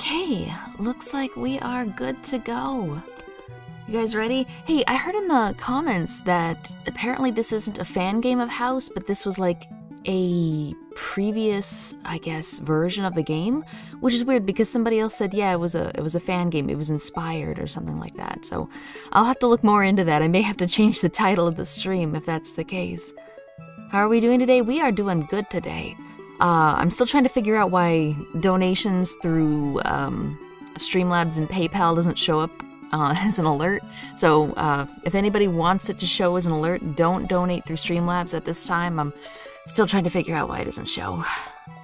Okay, looks like we are good to go. You guys ready? Hey, I heard in the comments that apparently this isn't a fan game of House, but this was like a previous, I guess, version of the game, which is weird because somebody else said, yeah, it was a fan game. It was inspired or something like that. So I'll have to look more into that. I may have to change the title of the stream if that's the case. How are we doing today? We are doing good today. I'm still trying to figure out why donations through Streamlabs and PayPal doesn't show up as an alert. So if anybody wants it to show as an alert, don't donate through Streamlabs at this time. I'm still trying to figure out why it doesn't show.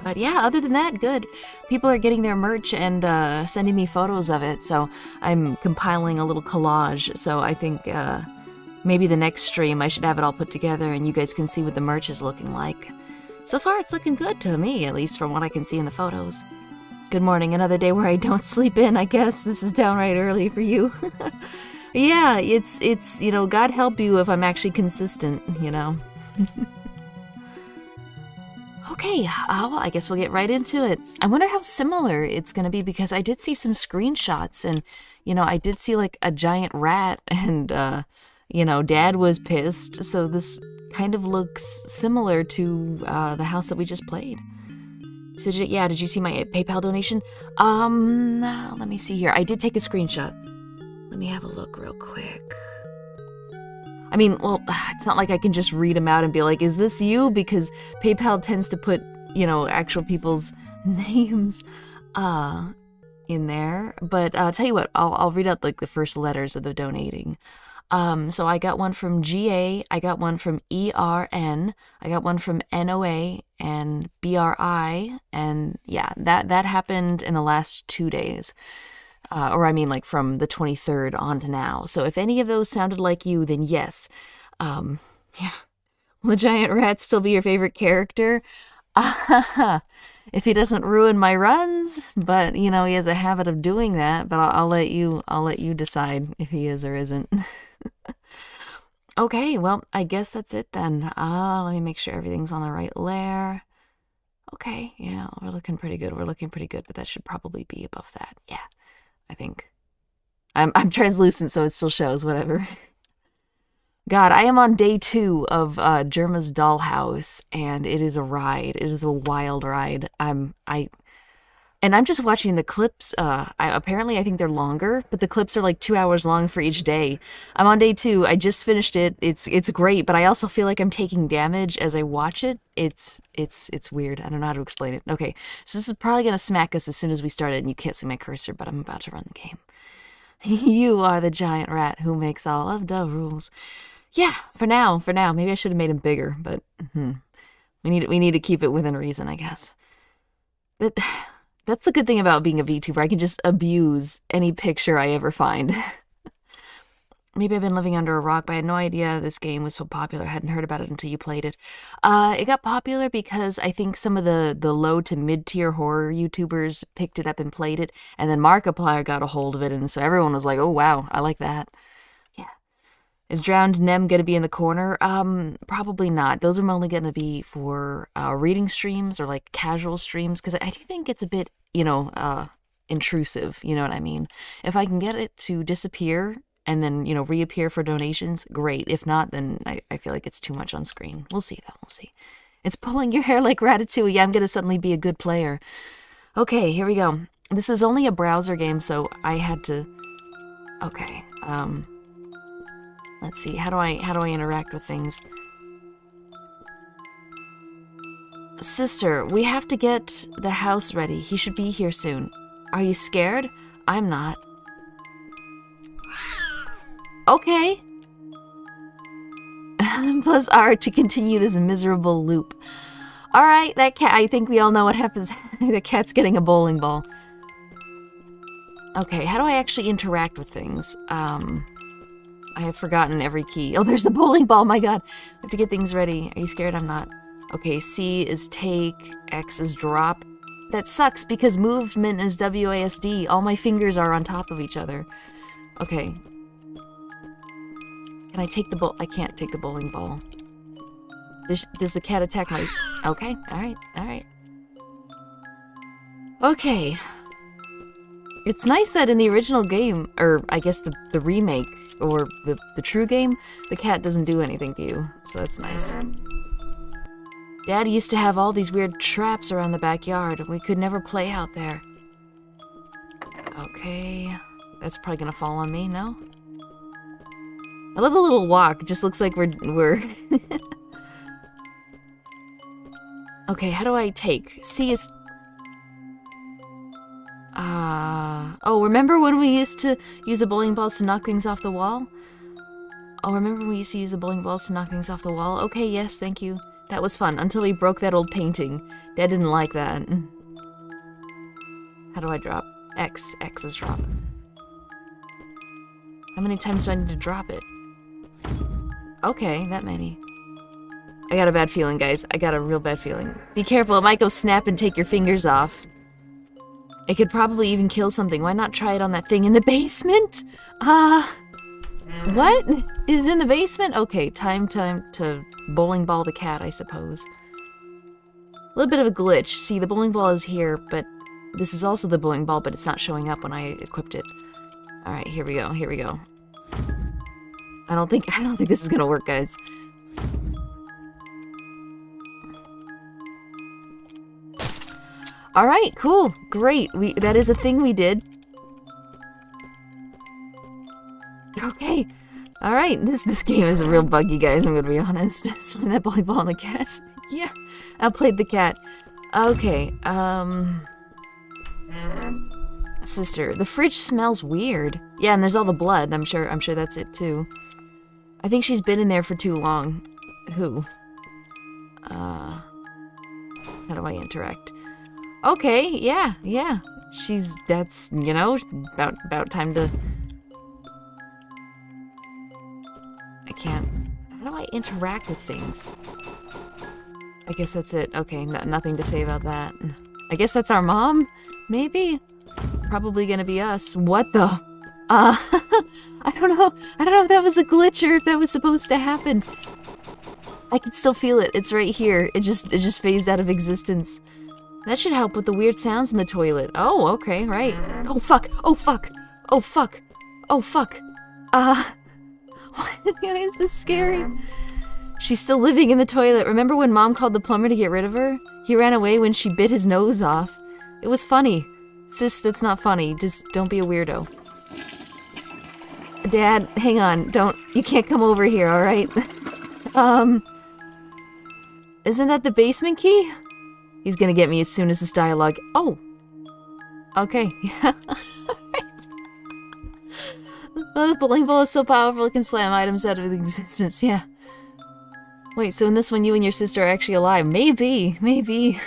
But yeah, other than that, good. People are getting their merch and sending me photos of it, so I'm compiling a little collage. So I think maybe the next stream I should have it all put together and you guys can see what the merch is looking like. So far it's looking good to me, at least from what I can see in the photos. Good morning, another day where I don't sleep in, I guess. This is downright early for you. Yeah, it's, you know, God help you if I'm actually consistent, you know. Okay, well, I guess we'll get right into it. I wonder how similar it's gonna be because I did see some screenshots and, you know, I did see like a giant rat and, you know, Dad was pissed, so this kind of looks similar to the house that we just played. So did you see my PayPal donation? Let me see here. I did take a screenshot. Let me have a look real quick. I mean, well, it's not like I can just read them out and be like, is this you? Because PayPal tends to put, you know, actual people's names in there. But I'll tell you what, I'll read out like the first letters of the donating. So I got one from GA, I got one from ERN, I got one from NOA and BRI, and yeah, that happened in the last 2 days. Or I mean like from the 23rd on to now. So if any of those sounded like you, then yes. Yeah. Will the giant rat still be your favorite character? If he doesn't ruin my runs, but you know, he has a habit of doing that, but I'll let you decide if he is or isn't. Okay, well, I guess that's it then. Let me make sure everything's on the right layer. Okay, yeah, we're looking pretty good. But that should probably be above that. Yeah, I think. I'm translucent, so it still shows, whatever. God, I am on day 2 of Germa's Dollhouse, and it is a ride. It is a wild ride. I'm just watching the clips. Apparently, I think they're longer, but the clips are like 2 hours long for each day. I'm on day 2. I just finished it. It's great, but I also feel like I'm taking damage as I watch it. It's weird. I don't know how to explain it. Okay, so this is probably gonna smack us as soon as we start it, and you can't see my cursor, but I'm about to run the game. You are the giant rat who makes all of the rules. Yeah, for now. Maybe I should have made him bigger, but we need to keep it within reason, I guess. That's the good thing about being a VTuber. I can just abuse any picture I ever find. Maybe I've been living under a rock, but I had no idea this game was so popular. I hadn't heard about it until you played it. It got popular because I think some of the low to mid-tier horror YouTubers picked it up and played it, and then Markiplier got a hold of it, and so everyone was like, oh wow, I like that. Is Drowned Nem going to be in the corner? Probably not. Those are only going to be for reading streams or like casual streams because I do think it's a bit, you know, intrusive. You know what I mean? If I can get it to disappear and then, you know, reappear for donations, great. If not, then I feel like it's too much on screen. We'll see, though. We'll see. It's pulling your hair like Ratatouille. Yeah, I'm going to suddenly be a good player. Okay, here we go. This is only a browser game, so I had to... Okay, let's see, how do I interact with things? Sister, we have to get the house ready. He should be here soon. Are you scared? I'm not. Okay. Plus R to continue this miserable loop. Alright, that cat, I think we all know what happens. The cat's getting a bowling ball. Okay, how do I actually interact with things? I have forgotten every key. Oh, there's the bowling ball, my god. I have to get things ready. Are you scared? I'm not. Okay, C is take, X is drop. That sucks because movement is WASD. All my fingers are on top of each other. Okay. Can I take the bowl? I can't take the bowling ball. Does the cat attack my... Okay, alright. Okay. It's nice that in the original game, or I guess the remake, or the true game, the cat doesn't do anything to you, so that's nice. Dad used to have all these weird traps around the backyard, and we could never play out there. Okay, that's probably gonna fall on me, no? I love the little walk, it just looks like we're... Okay, how do I take? C is... Oh, remember when we used to use the bowling balls to knock things off the wall? Oh, remember when we used to use the bowling balls to knock things off the wall? Okay, yes, thank you. That was fun, until we broke that old painting. Dad didn't like that. How do I drop? X. X is drop. How many times do I need to drop it? Okay, that many. I got a bad feeling, guys. I got a real bad feeling. Be careful, it might go snap and take your fingers off. It could probably even kill something. Why not try it on that thing in the basement? What is in the basement? Okay, time to bowling ball the cat, I suppose. A little bit of a glitch. See, the bowling ball is here, but this is also the bowling ball, but it's not showing up when I equipped it. All right, here we go. Here we go. I don't think this is gonna work, guys. All right, cool, great. That is a thing we did. Okay, all right. This game is real buggy, guys. I'm gonna be honest. Slamming that bowling ball on the cat. Yeah, I played the cat. Okay, sister, the fridge smells weird. Yeah, and there's all the blood. I'm sure that's it too. I think she's been in there for too long. Who? How do I interact? Okay, yeah. That's, you know, about time to... I can't... How do I interact with things? I guess that's it. Okay, nothing to say about that. I guess that's our mom? Maybe? Probably gonna be us. What the... I don't know if that was a glitch or if that was supposed to happen. I can still feel it. It's right here. It just phased out of existence. That should help with the weird sounds in the toilet. Oh, okay, right. Oh, fuck. Oh, fuck. Oh, fuck. Oh, fuck. Why is this scary? She's still living in the toilet. Remember when Mom called the plumber to get rid of her? He ran away when she bit his nose off. It was funny. Sis, that's not funny. Just don't be a weirdo. Dad, hang on. You can't come over here, alright? Isn't that the basement key? He's gonna get me as soon as this dialogue... Oh! Okay. Oh, the bowling ball is so powerful it can slam items out of existence, yeah. Wait, so in this one you and your sister are actually alive? Maybe. We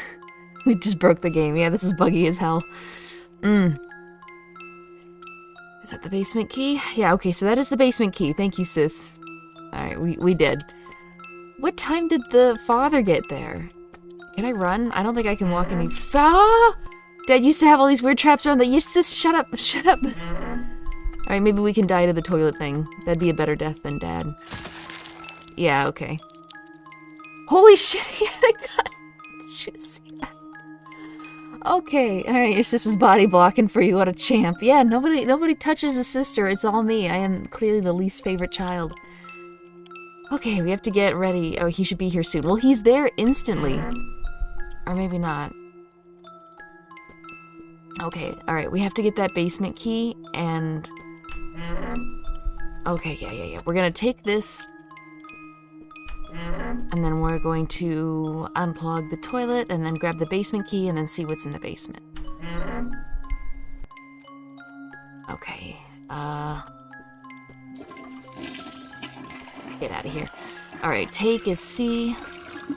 just broke the game. Yeah, this is buggy as hell. Is that the basement key? Yeah, okay, so that is the basement key. Thank you, sis. Alright, we did. What time did the father get there? Can I run? I don't think I can walk any... Dad used to have all these weird traps around the... Sis, shut up! Alright, maybe we can die to the toilet thing. That'd be a better death than Dad. Yeah, okay. Holy shit, he had a gun! Did you see that? Okay, alright, your sister's body blocking for you. What a champ. Yeah, nobody touches a sister. It's all me. I am clearly the least favorite child. Okay, we have to get ready. Oh, he should be here soon. Well, he's there instantly. Or maybe not. Okay, alright, we have to get that basement key, and... Okay, yeah. We're gonna take this, and then we're going to unplug the toilet, and then grab the basement key, and then see what's in the basement. Okay, get out of here. Alright, take is C.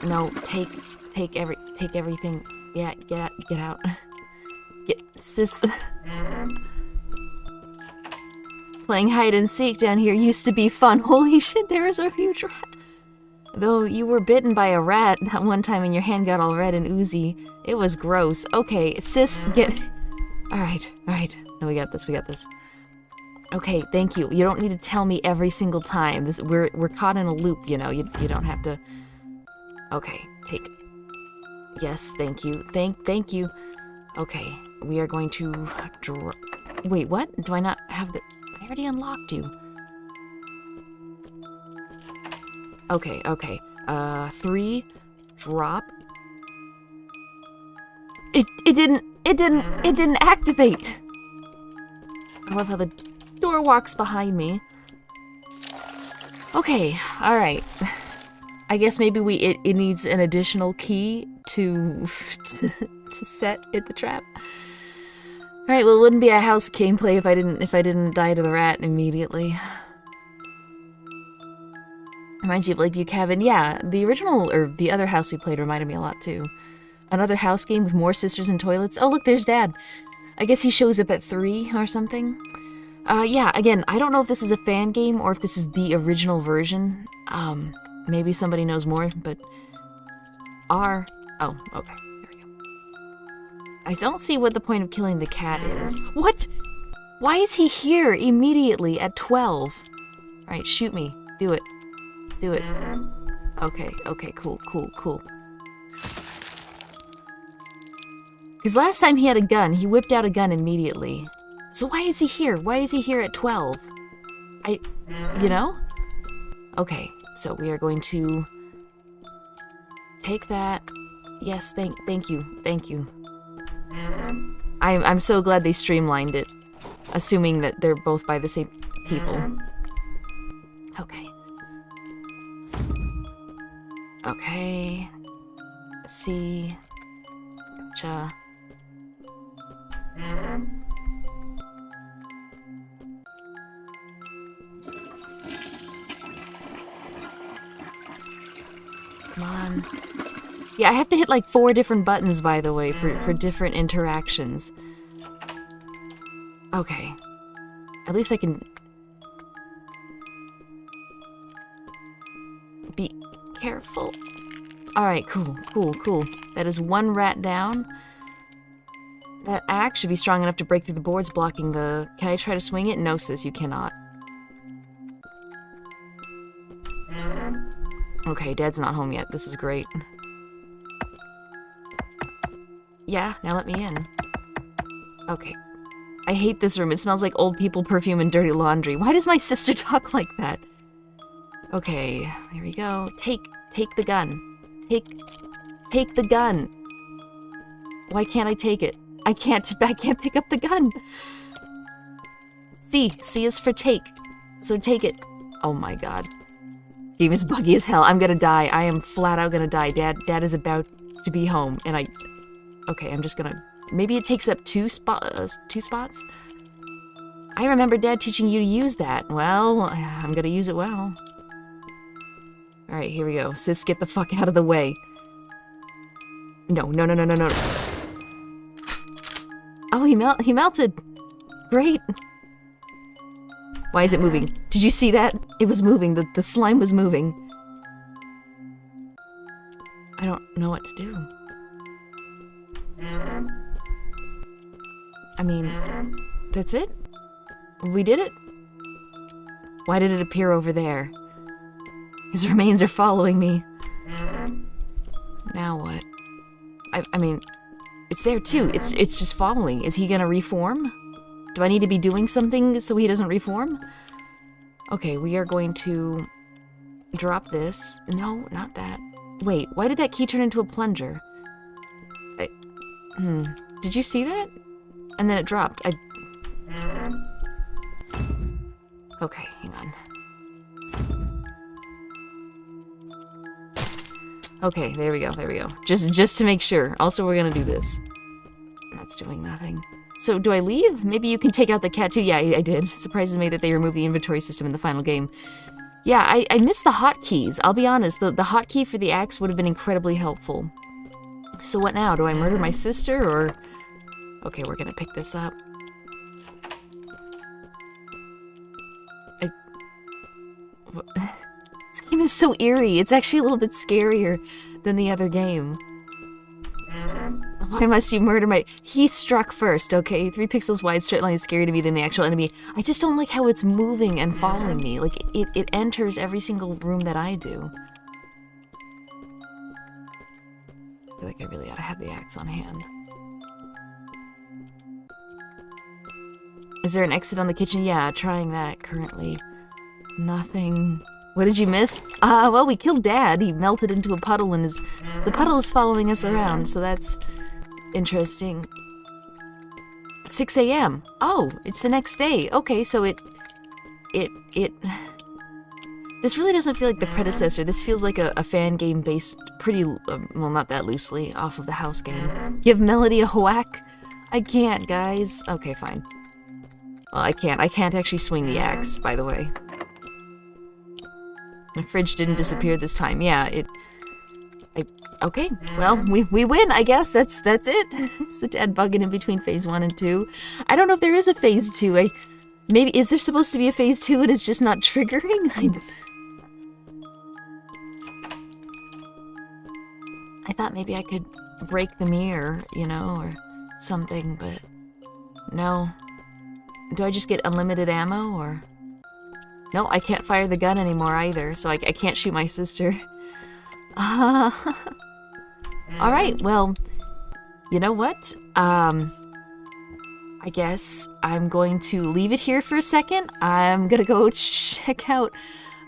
No, take everything. Yeah, get out. Sis. Playing hide and seek down here used to be fun. Holy shit, there is a huge rat. Though you were bitten by a rat that one time and your hand got all red and oozy. It was gross. Okay, sis, get... Alright. No, we got this. Okay, thank you. You don't need to tell me every single time. We're caught in a loop, you know. You don't have to... Okay, take... Yes, thank you. Thank you. Okay, we are going to Wait, what? Do I not have the... I already unlocked you. Okay, okay. 3, drop. It didn't activate. I love how the door walks behind me. Okay, alright. I guess maybe it needs an additional key to set it the trap. Alright, well it wouldn't be a house gameplay if I didn't die to the rat immediately. Reminds you of Lakeview Cabin. Yeah, the original, or the other house we played reminded me a lot too. Another house game with more sisters and toilets. Oh look, there's Dad. I guess he shows up at 3 or something. Yeah, again, I don't know if this is a fan game or if this is the original version. Maybe somebody knows more, but... Oh, okay. There we go. I don't see what the point of killing the cat is. What? Why is he here immediately at 12? Alright, shoot me. Do it. Do it. Okay, okay, cool. Because last time he had a gun, he whipped out a gun immediately. So why is he here? Why is he here at 12? You know? Okay, so we are going to take that. Yes, thank you. I'm so glad they streamlined it, assuming that they're both by the same people. Okay. Okay. C. Gotcha. Come on. Yeah, I have to hit like 4 different buttons, by the way, for different interactions. Okay. At least I can... be careful. Alright, cool. That is 1 rat down. That axe should be strong enough to break through the boards blocking the... Can I try to swing it? No, sis, you cannot. Okay, Dad's not home yet. This is great. Yeah, now let me in. Okay. I hate this room. It smells like old people perfume and dirty laundry. Why does my sister talk like that? Okay, here we go. Take the gun. Take the gun. Why can't I take it? I can't pick up the gun. C is for take. So take it. Oh my god. Game is buggy as hell. I'm gonna die. I am flat out gonna die. Dad is about to be home, and okay, I'm just gonna... Maybe it takes up 2 spots? I remember Dad teaching you to use that. Well, I'm gonna use it well. Alright, here we go. Sis, get the fuck out of the way. No. Oh, he melted. Great. Why is it moving? Did you see that? It was moving. The slime was moving. I don't know what to do. I mean, that's it? We did it? Why did it appear over there? His remains are following me. Now what? I mean, it's there too. It's just following. Is he gonna reform? Do I need to be doing something so he doesn't reform? Okay, we are going to drop this. No, not that. Wait, why did that key turn into a plunger? Did you see that? And then it dropped. Okay, hang on. Okay, there we go. Just to make sure. Also, we're gonna do this. That's doing nothing. So, do I leave? Maybe you can take out the cat too? Yeah, I did. Surprises me that they removed the inventory system in the final game. Yeah, I missed the hotkeys. I'll be honest, the hotkey for the axe would have been incredibly helpful. So what now? Do I murder my sister, or... Okay, we're gonna pick this up. This game is so eerie. It's actually a little bit scarier than the other game. Why must you murder my... He struck first, okay? 3 pixels wide straight line is scarier to me than the actual enemy. I just don't like how it's moving and following me. Like, it enters every single room that I do. I feel like I really ought to have the axe on hand. Is there an exit on the kitchen? Yeah, trying that currently. Nothing. What did you miss? Well, we killed Dad. He melted into a puddle and the puddle is following us around, so that's interesting. 6 a.m. Oh, it's the next day. Okay, so it... This really doesn't feel like the predecessor. This feels like a fan game based pretty, well, not that loosely, off of the house game. Give Melody a whack? I can't, guys. Okay, fine. Well, I can't. I can't actually swing the axe, by the way. My fridge didn't disappear this time. Yeah, okay, well, we win, I guess. That's it. It's the dead bugging in between phase 1 and 2. I don't know if there is a phase 2. Maybe, is there supposed to be a phase 2 and it's just not triggering? I thought maybe I could break the mirror, you know, or something, but no. Do I just get unlimited ammo, or... No, I can't fire the gun anymore either, so I can't shoot my sister. Alright, well, you know what? I guess I'm going to leave it here for a second. I'm gonna go check out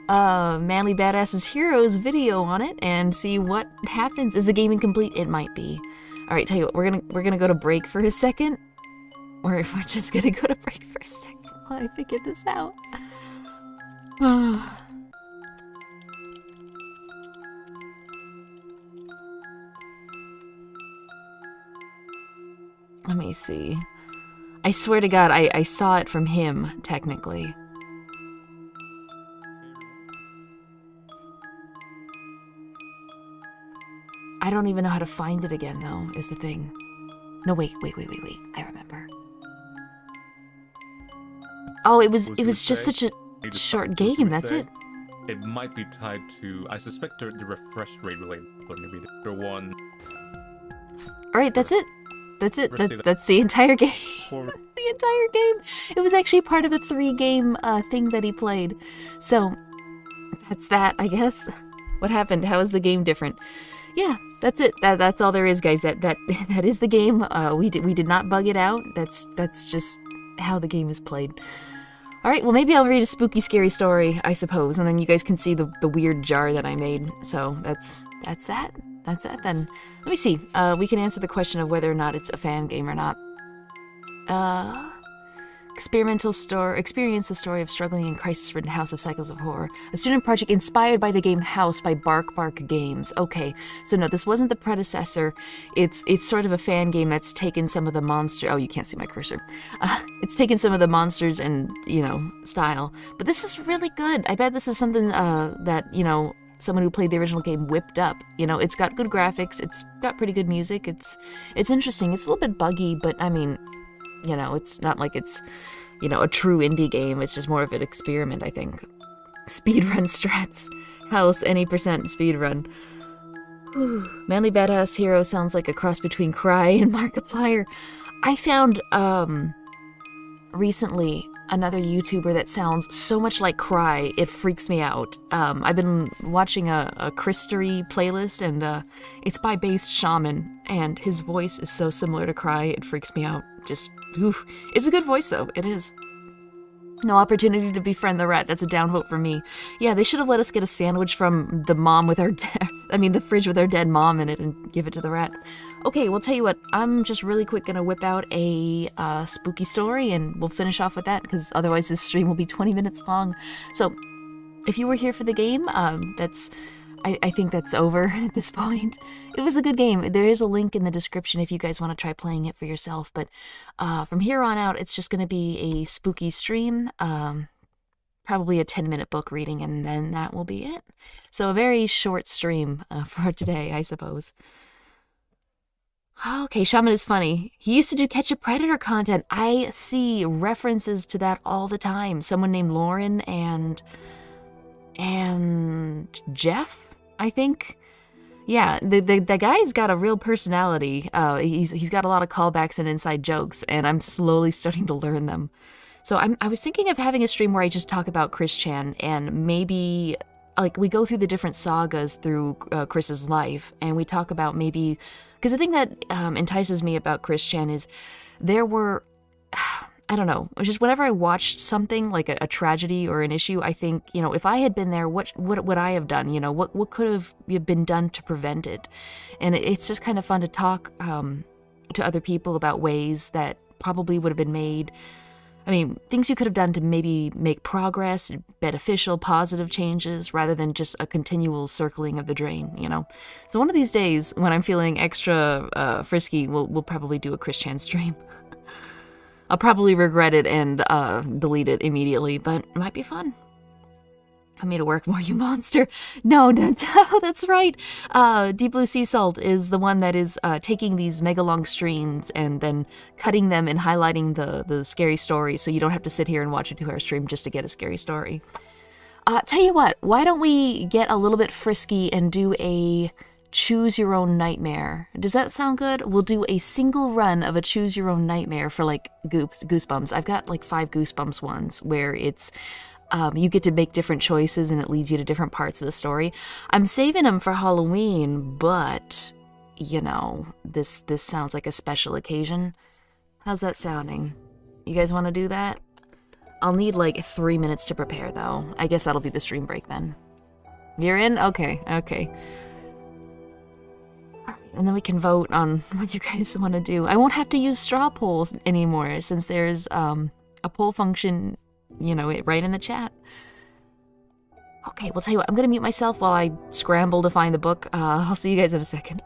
Manly Badass's Heroes video on it and see what happens. Is the game incomplete? It might be. Alright, tell you what, we're gonna go to break for a second. We're just gonna go to break for a second while I figure this out. Let me see. I swear to God, I saw it from him, technically. I don't even know how to find it again, though, is the thing. No, wait. I remember. Oh, it was just such a short game, that's it. It might be tied to, I suspect, the refresh rate related, or maybe the one. Alright, that's it. That's it. That's the entire game. That's the entire game. It was actually part of a 3-game thing that he played. So, that's that, I guess. What happened? How is the game different? Yeah, that's it. That's all there is, guys. That is the game. We did not bug it out. That's just how the game is played. Alright, well, maybe I'll read a spooky, scary story, I suppose, and then you guys can see the weird jar that I made. So, that's that. That's that, then. Let me see. We can answer the question of whether or not it's a fan game or not. Experience the story of struggling in crisis-ridden house of cycles of horror. A student project inspired by the game House by Bark Games. Okay, so no, this wasn't the predecessor. It's sort of a fan game that's taken some of the monster. Oh, you can't see my cursor. It's taken some of the monsters and, you know, style. But this is really good. I bet this is something that, you know, someone who played the original game whipped up. You know, it's got good graphics. It's got pretty good music. It's interesting. It's a little bit buggy, but I mean, you know, it's not like it's, you know, a true indie game. It's just more of an experiment, I think. Speedrun strats. House, any percent speedrun. Manly Badass Hero sounds like a cross between Cry and Markiplier. I found, recently another YouTuber that sounds so much like Cry, it freaks me out. I've been watching a Christery playlist, and it's by Based Shaman, and his voice is so similar to Cry, it freaks me out. Just, oof. It's a good voice, though. It is. No opportunity to befriend the rat. That's a downvote for me. Yeah, they should have let us get a sandwich from the mom with our the fridge with our dead mom in it and give it to the rat. Okay, well, tell you what. I'm just really quick gonna whip out a spooky story, and we'll finish off with that, because otherwise this stream will be 20 minutes long. So, if you were here for the game, I think that's over at this point. It was a good game. There is a link in the description if you guys want to try playing it for yourself. But from here on out, it's just going to be a spooky stream, probably a 10-minute book reading, and then that will be it. So a very short stream for today, I suppose. Okay, Shaman is funny. He used to do Catch a Predator content. I see references to that all the time. Someone named Lauren and Jeff, I think. Yeah, the guy's got a real personality. He's got a lot of callbacks and inside jokes, and I'm slowly starting to learn them. So I was thinking of having a stream where I just talk about Chris Chan, and maybe like we go through the different sagas through Chris's life, and we talk about maybe, because the thing that entices me about Chris Chan is there were I don't know. It's just whenever I watched something like a tragedy or an issue, I think, you know, if I had been there, what would I have done? You know, what could have been done to prevent it? And it's just kind of fun to talk to other people about ways that probably would have been made. I mean, things you could have done to maybe make progress, beneficial, positive changes, rather than just a continual circling of the drain, you know? So one of these days, when I'm feeling extra frisky, we'll probably do a Chris Chan stream. I'll probably regret it and delete it immediately, but it might be fun. Want me to work more, you monster? No, that's right. Deep Blue Sea Salt is the one that is taking these mega long streams and then cutting them and highlighting the scary story, so you don't have to sit here and watch a 2-hour stream just to get a scary story. Tell you what, why don't we get a little bit frisky and do a choose your own nightmare? Does that sound good? We'll do a single run of a choose your own nightmare for like Goosebumps. I've got like 5 Goosebumps ones where it's you get to make different choices and it leads you to different parts of the story. I'm saving them for Halloween, but you know, this sounds like a special occasion. How's that sounding? You guys want to do that? I'll need like 3 minutes to prepare though. I guess that'll be the stream break then. You're in? Okay. And then we can vote on what you guys want to do. I won't have to use straw polls anymore since there's a poll function, you know, right in the chat. Okay, we'll tell you what, I'm going to mute myself while I scramble to find the book. I'll see you guys in a second.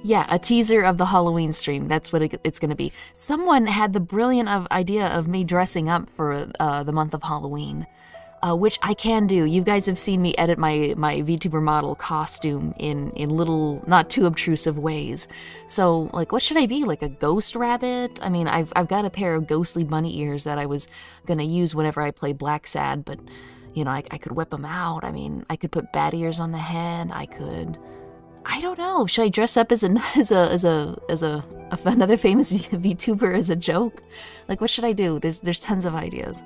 Yeah, a teaser of the Halloween stream. That's what it's going to be. Someone had the brilliant idea of me dressing up for the month of Halloween. Which I can do. You guys have seen me edit my VTuber model costume in little, not too obtrusive ways. So, like, what should I be? Like a ghost rabbit? I mean, I've got a pair of ghostly bunny ears that I was gonna use whenever I play Black Sad, but, you know, I could whip them out. I mean, I could put bat ears on the head. I don't know. Should I dress up as another famous VTuber as a joke? Like, what should I do? There's tons of ideas.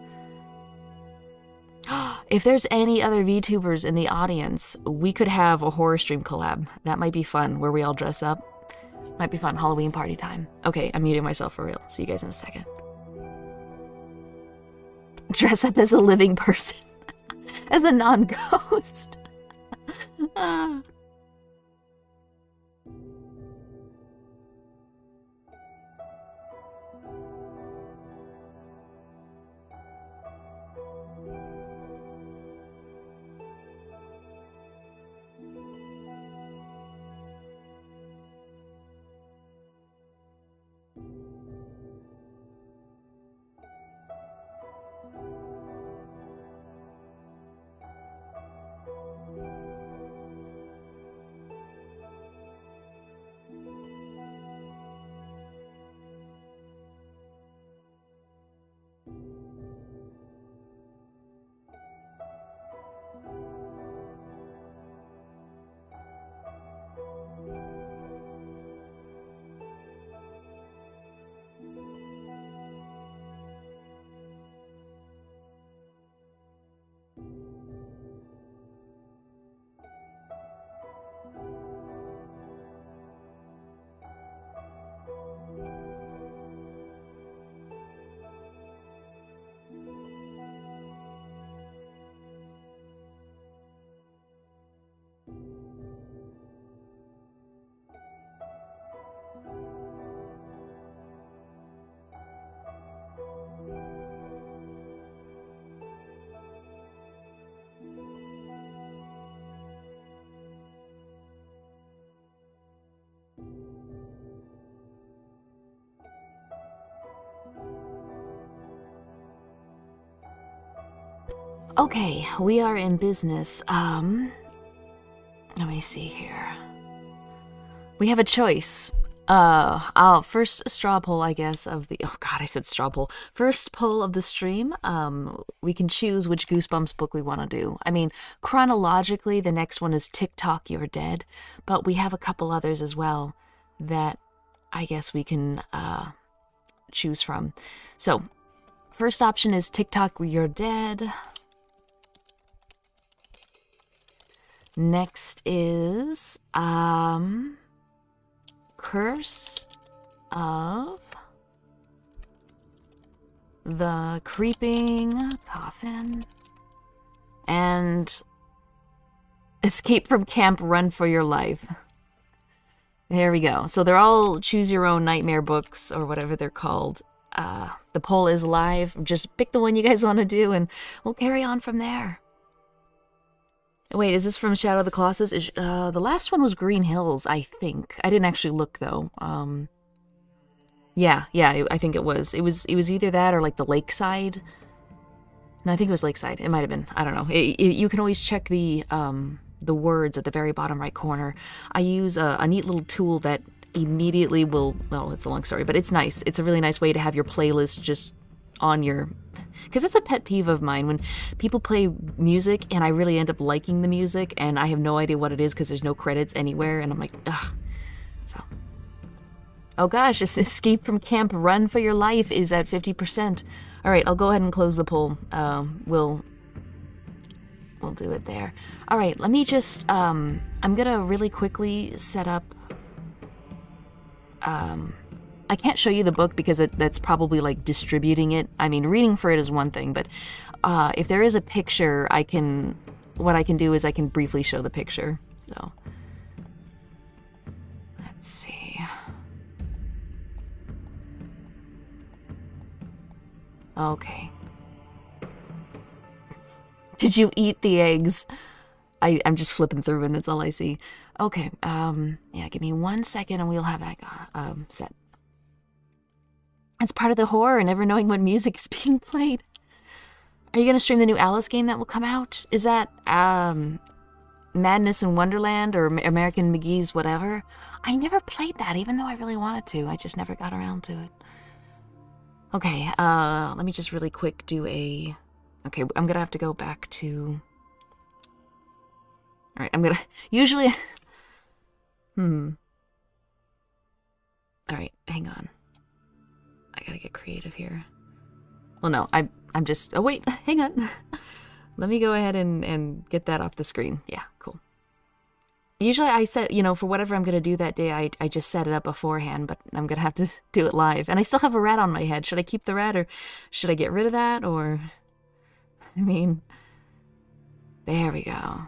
If there's any other VTubers in the audience, we could have a horror stream collab. That might be fun, where we all dress up. Might be fun. Halloween party time. Okay, I'm muting myself for real. See you guys in a second. Dress up as a living person. As a non-ghost. Okay, we are in business. Let me see here. We have a choice. I'll first straw poll, I guess, of the, oh god, I said straw poll. First poll of the stream, we can choose which Goosebumps book we want to do. I mean, chronologically, the next one is TikTok, You're Dead, but we have a couple others as well that I guess we can, choose from. So, first option is TikTok, You're Dead. Next is, Curse of the Creeping Coffin and Escape from Camp, Run for Your Life. There we go. So they're all choose your own nightmare books or whatever they're called. The poll is live. Just pick the one you guys want to do and we'll carry on from there. Wait, is this from Shadow of the Colossus? The last one was Green Hills, I think. I didn't actually look though. Yeah, I think it was. It was either that or like the Lakeside. No, I think it was Lakeside. It might have been. I don't know. You can always check the words at the very bottom right corner. I use a neat little tool that immediately will, well, it's a long story, but it's nice. It's a really nice way to have your playlist just on your, because that's a pet peeve of mine when people play music and I really end up liking the music and I have no idea what it is because there's no credits anywhere and I'm like, ugh. So, oh gosh, Escape from Camp, Run for Your Life is at 50%. All right, I'll go ahead and close the poll. We'll do it there. All right, let me just, I'm gonna really quickly set up, I can't show you the book because that's probably like distributing it. I mean, reading for it is one thing, but if there is a picture, what I can do is I can briefly show the picture. So, let's see. Okay. Did you eat the eggs? I'm just flipping through and that's all I see. Okay, yeah, give me 1 second and we'll have that set. It's part of the horror, never knowing when music's being played. Are you going to stream the new Alice game that will come out? Is that, Madness in Wonderland or American McGee's whatever? I never played that, even though I really wanted to. I just never got around to it. Okay, let me just really quick do a... Okay, I'm gonna have to go back to... Alright, I'm gonna... Usually... Alright, hang on. I gotta get creative here. Well, no, I'm just... Oh, wait, hang on. Let me go ahead and get that off the screen. Yeah, cool. Usually I set, for whatever I'm gonna do that day, I just set it up beforehand, but I'm gonna have to do it live. And I still have a rat on my head. Should I keep the rat, or should I get rid of that, or... I mean, there we go. All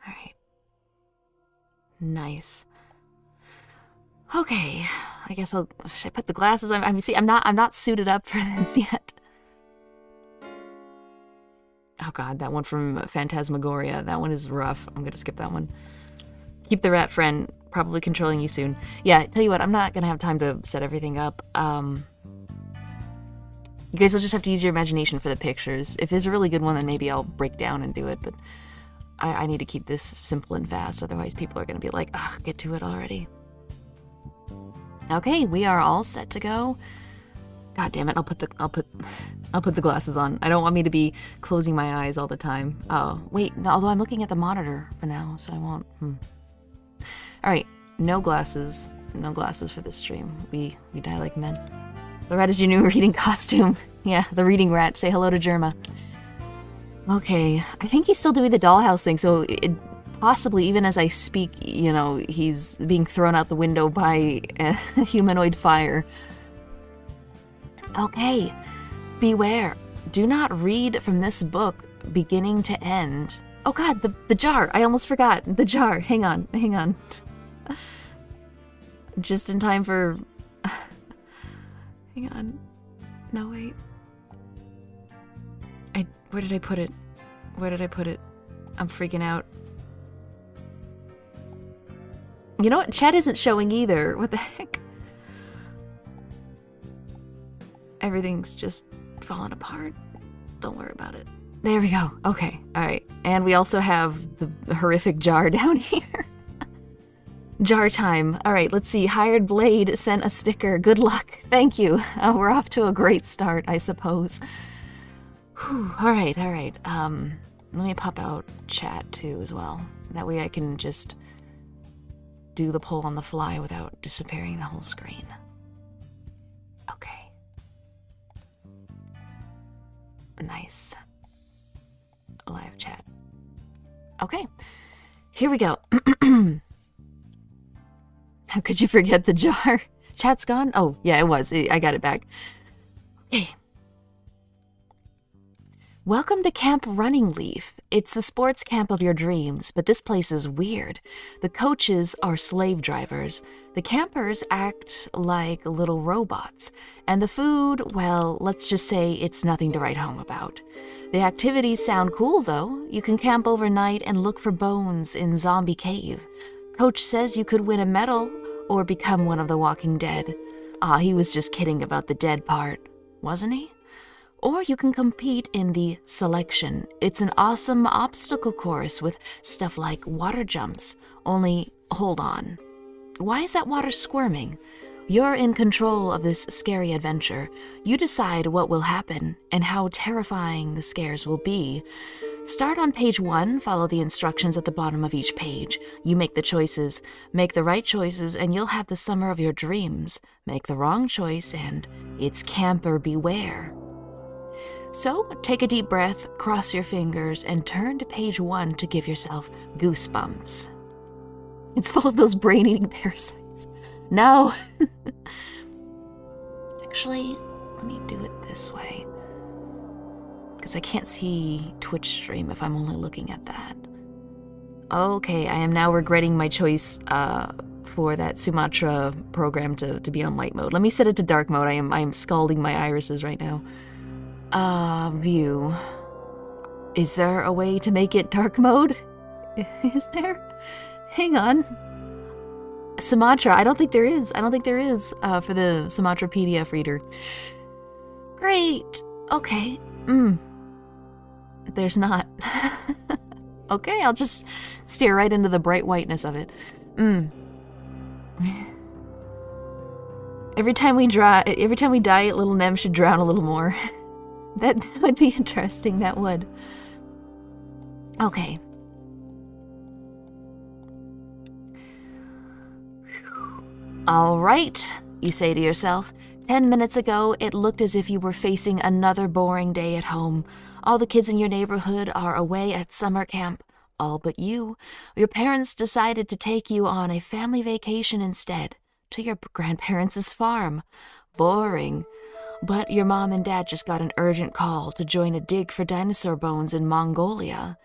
right. Nice. Okay, I guess should I put the glasses on? I mean, see, I'm not suited up for this yet. Oh god, that one from Phantasmagoria. That one is rough. I'm gonna skip that one. Keep the rat friend. Probably controlling you soon. Yeah, tell you what, I'm not gonna have time to set everything up. You guys will just have to use your imagination for the pictures. If there's a really good one, then maybe I'll break down and do it, but I need to keep this simple and fast, otherwise people are gonna be like, ugh, get to it already. Okay, we are all set to go. God damn it, I'll put the glasses on. I don't want me to be closing my eyes all the time. Oh, wait, no, although I'm looking at the monitor for now, so I won't. All right, no glasses for this stream. We die like men. The rat is your new reading costume. Yeah, the reading rat. Say hello to Germa. Okay, I think he's still doing the dollhouse thing, so possibly even as I speak, he's being thrown out the window by a humanoid fire. Okay, beware. Do not read from this book beginning to end. Oh god, the jar. I almost forgot. The jar. Hang on. Just in time for... Hang on. No, wait. Where did I put it? I'm freaking out. You know what? Chat isn't showing either. What the heck? Everything's just falling apart. Don't worry about it. There we go. Okay. All right. And we also have the horrific jar down here. Jar time. All right. Let's see. Hired Blade sent a sticker. Good luck. Thank you. We're off to a great start, I suppose. Whew. All right. Let me pop out chat too as well. That way I can just do the poll on the fly without disappearing the whole screen. Nice. Live chat. Okay, here we go. How could you forget the jar? Chat's gone? Oh, yeah, it was. I got it back. Okay. Welcome to Camp Running Leaf. It's the sports camp of your dreams, but this place is weird. The coaches are slave drivers. The campers act like little robots. And the food, well, let's just say it's nothing to write home about. The activities sound cool, though. You can camp overnight and look for bones in Zombie Cave. Coach says you could win a medal or become one of the Walking Dead. He was just kidding about the dead part, wasn't he? Or you can compete in the selection. It's an awesome obstacle course with stuff like water jumps. Only, hold on. Why is that water squirming? You're in control of this scary adventure. You decide what will happen and how terrifying the scares will be. Start on page 1, follow the instructions at the bottom of each page. You make the choices. Make the right choices and you'll have the summer of your dreams. Make the wrong choice and it's camper beware. So, take a deep breath, cross your fingers, and turn to page 1 to give yourself goosebumps. It's full of those brain-eating parasites. No! Actually, let me do it this way. Because I can't see Twitch stream if I'm only looking at that. Okay, I am now regretting my choice for that Sumatra program to be on light mode. Let me set it to dark mode. I am scalding my irises right now. View. Is there a way to make it dark mode? Is there? Hang on. Sumatra, I don't think there is. For the Sumatra PDF reader. Great. Okay. There's not. Okay, I'll just stare right into the bright whiteness of it. Every time we die, little Nem should drown a little more. That would be interesting, that would. Okay. All right, you say to yourself. 10 minutes ago, it looked as if you were facing another boring day at home. All the kids in your neighborhood are away at summer camp. All but you. Your parents decided to take you on a family vacation instead, to your grandparents' farm. Boring. But your mom and dad just got an urgent call to join a dig for dinosaur bones in Mongolia.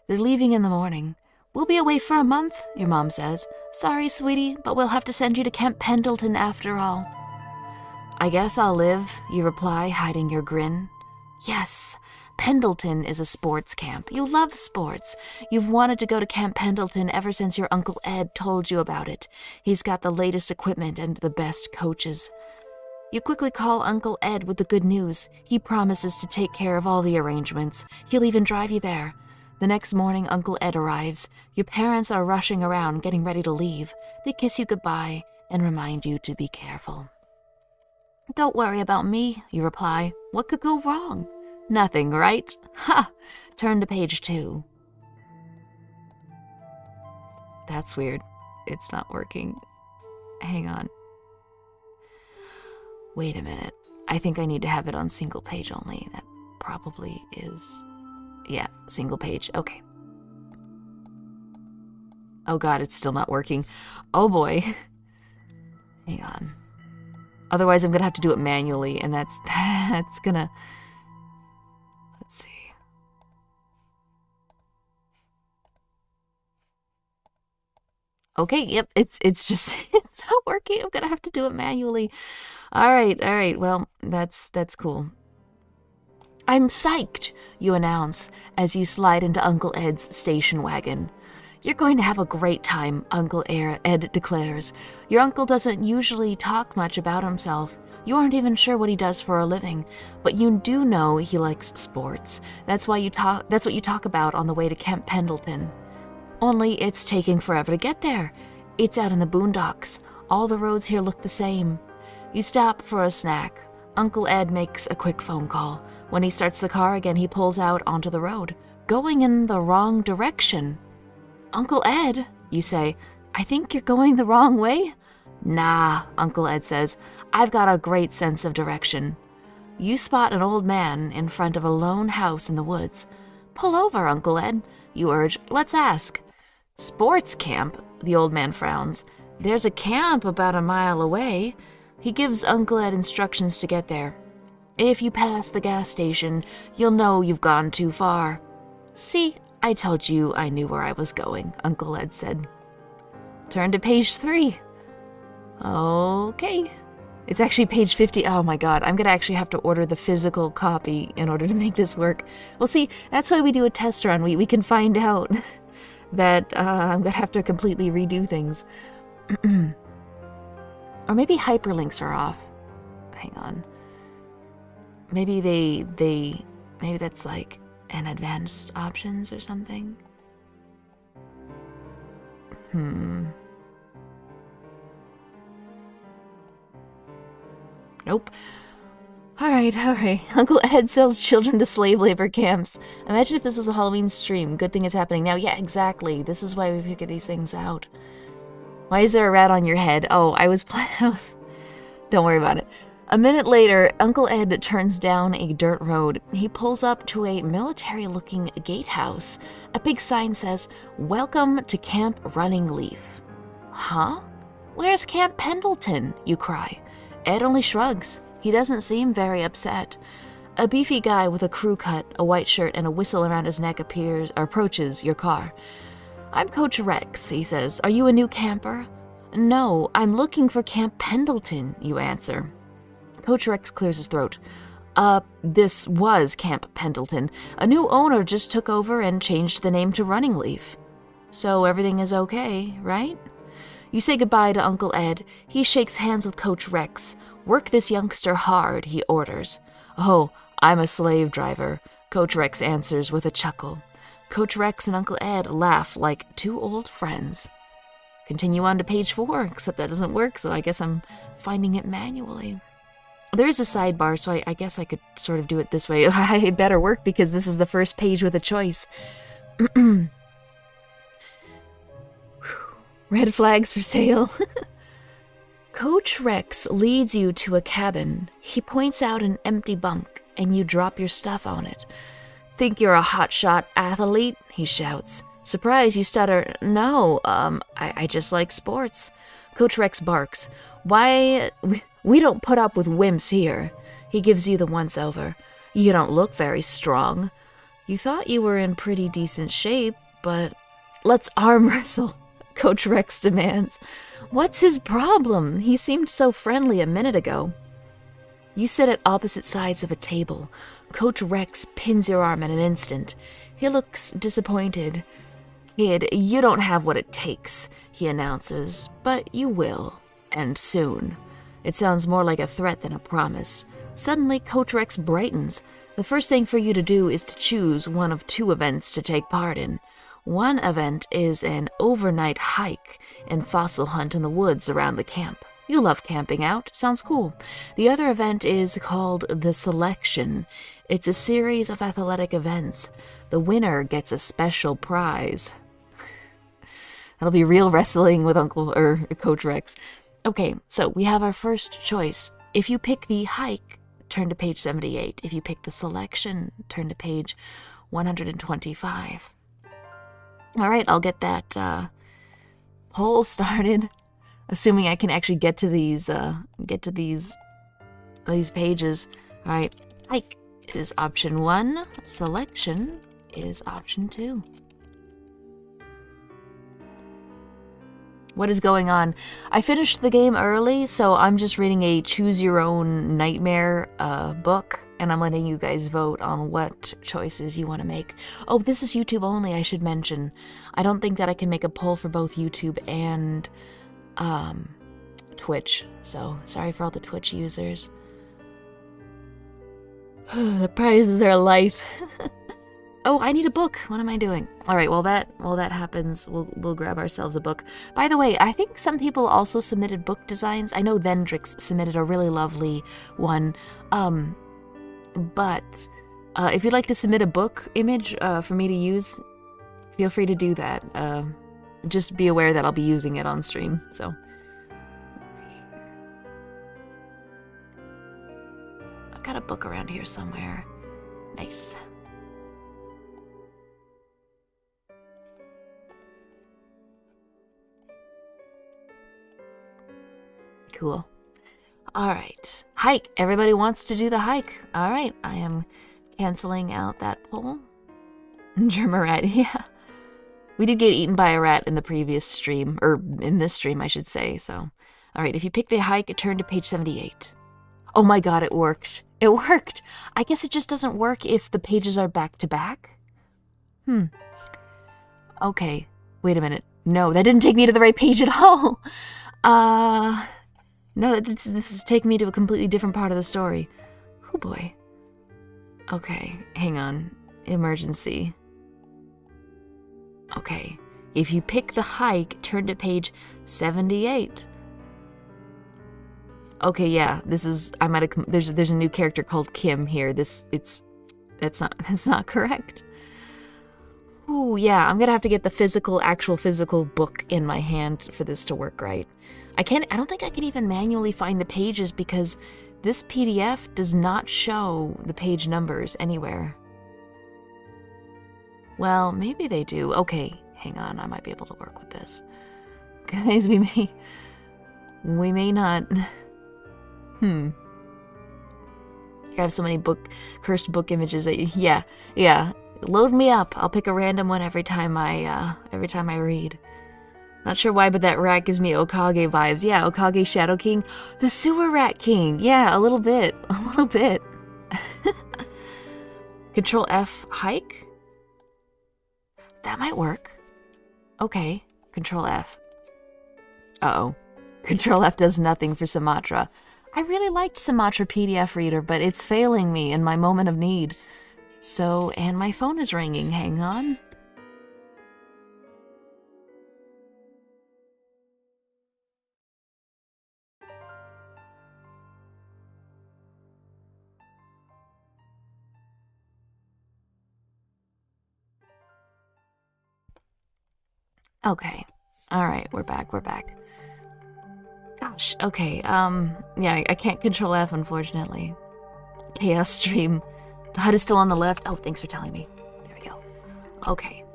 They're leaving in the morning. We'll be away for a month, your mom says. Sorry, sweetie, but we'll have to send you to Camp Pendleton after all. I guess I'll live, you reply, hiding your grin. Yes, Pendleton is a sports camp. You love sports. You've wanted to go to Camp Pendleton ever since your Uncle Ed told you about it. He's got the latest equipment and the best coaches. You quickly call Uncle Ed with the good news. He promises to take care of all the arrangements. He'll even drive you there. The next morning, Uncle Ed arrives. Your parents are rushing around, getting ready to leave. They kiss you goodbye and remind you to be careful. Don't worry about me, you reply. What could go wrong? Nothing, right? Ha! Turn to page 2. That's weird. It's not working. Hang on. Wait a minute. I think I need to have it on single page only. That probably is... Yeah, single page. Okay. Oh god, it's still not working. Oh boy. Hang on. Otherwise, I'm gonna have to do it manually, and that's gonna... Let's see. Okay, yep, it's just, it's not working. I'm gonna have to do it manually. All right, well, that's cool. I'm psyched, you announce as you slide into Uncle Ed's station wagon. You're going to have a great time, Uncle Ed declares. Your uncle doesn't usually talk much about himself. You aren't even sure what he does for a living, but you do know he likes sports. That's what you talk about on the way to Camp Pendleton. Only it's taking forever to get there. It's out in the boondocks. All the roads here look the same. You stop for a snack. Uncle Ed makes a quick phone call. When he starts the car again, he pulls out onto the road, going in the wrong direction. Uncle Ed, you say, I think you're going the wrong way. Nah, Uncle Ed says, I've got a great sense of direction. You spot an old man in front of a lone house in the woods. Pull over, Uncle Ed, you urge. Let's ask. Sports camp, the old man frowns. There's a camp about a mile away. He gives Uncle Ed instructions to get there. If you pass the gas station, you'll know you've gone too far. See, I told you I knew where I was going, Uncle Ed said. Turn to page 3. Okay. It's actually page 50. Oh my god, I'm gonna actually have to order the physical copy in order to make this work. Well, see, that's why we do a test run. We can find out that I'm gonna have to completely redo things. Or maybe hyperlinks are off. Hang on. Maybe maybe that's like an advanced options or something. Nope. All right. Uncle Ed sells children to slave labor camps. Imagine if this was a Halloween stream. Good thing it's happening now. Yeah, exactly. This is why we figure these things out. Why is there a rat on your head? Oh, I was Don't worry about it. A minute later, Uncle Ed turns down a dirt road. He pulls up to a military-looking gatehouse. A big sign says, "Welcome to Camp Running Leaf." Huh? Where's Camp Pendleton? You cry. Ed only shrugs. He doesn't seem very upset. A beefy guy with a crew cut, a white shirt, and a whistle around his neck approaches your car. I'm Coach Rex, he says. Are you a new camper? No, I'm looking for Camp Pendleton, you answer. Coach Rex clears his throat. This was Camp Pendleton. A new owner just took over and changed the name to Running Leaf. So everything is okay, right? You say goodbye to Uncle Ed. He shakes hands with Coach Rex. Work this youngster hard, he orders. Oh, I'm a slave driver, Coach Rex answers with a chuckle. Coach Rex and Uncle Ed laugh like two old friends. Continue on to page 4, except that doesn't work, so I guess I'm finding it manually. There is a sidebar, so I guess I could sort of do it this way. It better work because this is the first page with a choice. Red flags for sale. Coach Rex leads you to a cabin. He points out an empty bunk, and you drop your stuff on it. Think you're a hotshot athlete? He shouts. Surprised you stutter. No, I just like sports. Coach Rex barks. Why, we don't put up with wimps here. He gives you the once-over. You don't look very strong. You thought you were in pretty decent shape, but let's arm wrestle, Coach Rex demands. What's his problem? He seemed so friendly a minute ago. You sit at opposite sides of a table. Coach Rex pins your arm in an instant. He looks disappointed. Kid, you don't have what it takes, he announces, but you will, and soon. It sounds more like a threat than a promise. Suddenly, Coach Rex brightens. The first thing for you to do is to choose one of 2 events to take part in. One event is an overnight hike and fossil hunt in the woods around the camp. You love camping out. Sounds cool. The other event is called the Selection. It's a series of athletic events. The winner gets a special prize. That'll be real wrestling with Coach Rex. Okay, so we have our first choice. If you pick the hike, turn to page 78. If you pick the Selection, turn to page 125. All right, I'll get that poll started. Assuming I can actually get to these pages. All right, hike is option 1. Selection is option 2. What is going on? I finished the game early, so I'm just reading a Choose Your Own Nightmare book, and I'm letting you guys vote on what choices you want to make. Oh, this is YouTube only, I should mention. I don't think that I can make a poll for both YouTube and Twitch, so sorry for all the Twitch users. The prize of their life. Oh, I need a book. What am I doing? All right, while that happens, we'll grab ourselves a book. By the way, I think some people also submitted book designs. I know Vendrix submitted a really lovely one. But if you'd like to submit a book image for me to use, feel free to do that. Just be aware that I'll be using it on stream. So, let's see. got a book around here somewhere. Nice. Cool. All right. Hike. Everybody wants to do the hike. All right. I am canceling out that poll. German rat. Yeah. We did get eaten by a rat in the previous stream, or in this stream, I should say. So, all right. If you pick the hike, turn to page 78. Oh my God, it worked. It worked. I guess it just doesn't work if the pages are back to back. Okay. Wait a minute. No, that didn't take me to the right page at all. No, this is taking me to a completely different part of the story. Oh boy. Okay, hang on. Emergency. Okay, if you pick the hike, turn to page 78. Okay, yeah, this is, I might have, there's a new character called Kim here. That's not correct. Ooh, yeah, I'm gonna have to get the actual physical book in my hand for this to work right. I don't think I can even manually find the pages because this PDF does not show the page numbers anywhere. Well, maybe they do. Okay, hang on, I might be able to work with this. Guys, we may not. I have so many cursed book images that yeah. Load me up. I'll pick a random one every time I read. Not sure why, but that rat gives me Okage vibes. Yeah, Okage Shadow King. The Sewer Rat King. Yeah, a little bit. Control F, hike? That might work. Okay, Control F. Uh-oh. Control F does nothing for Sumatra. I really liked Sumatra PDF Reader, but it's failing me in my moment of need. So, and my phone is ringing. Hang on. Okay. Alright, we're back. Gosh, okay, yeah, I can't control F, unfortunately. Chaos stream. The HUD is still on the left. Oh, thanks for telling me. There we go. Okay.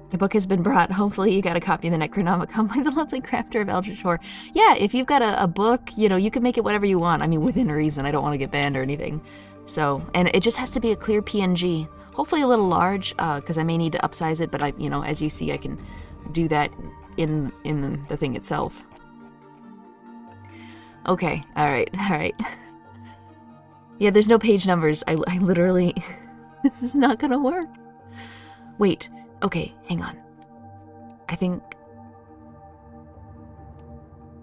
The book has been brought. Hopefully you got a copy of the Necronomicon by the lovely crafter of Eldritch Horror. Yeah, if you've got a book, you can make it whatever you want. I mean, within reason. I don't want to get banned or anything. So, and it just has to be a clear PNG. Hopefully a little large, because I may need to upsize it, but as you see, I can do that in the thing itself. Okay, alright. Yeah, there's no page numbers. I literally... This is not gonna work. Wait, okay, hang on. I think...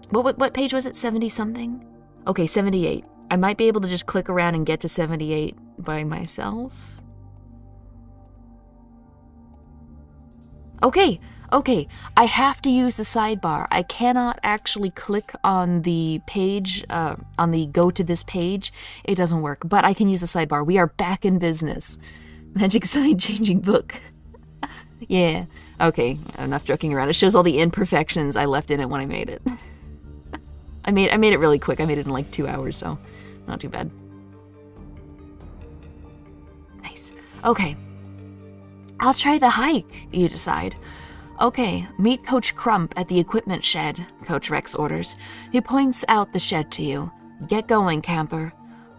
What page was it? 70-something? Okay, 78. I might be able to just click around and get to 78 by myself. Okay, I have to use the sidebar. I cannot actually click on the page, on the go to this page. It doesn't work, but I can use the sidebar. We are back in business. Magic side changing book. Yeah, okay, enough joking around. It shows all the imperfections I left in it when I made it. I made it really quick. I made it in like 2 hours, so not too bad. Nice. Okay. I'll try the hike, you decide. Okay, meet Coach Crump at the equipment shed, Coach Rex orders. He points out the shed to you. Get going, camper.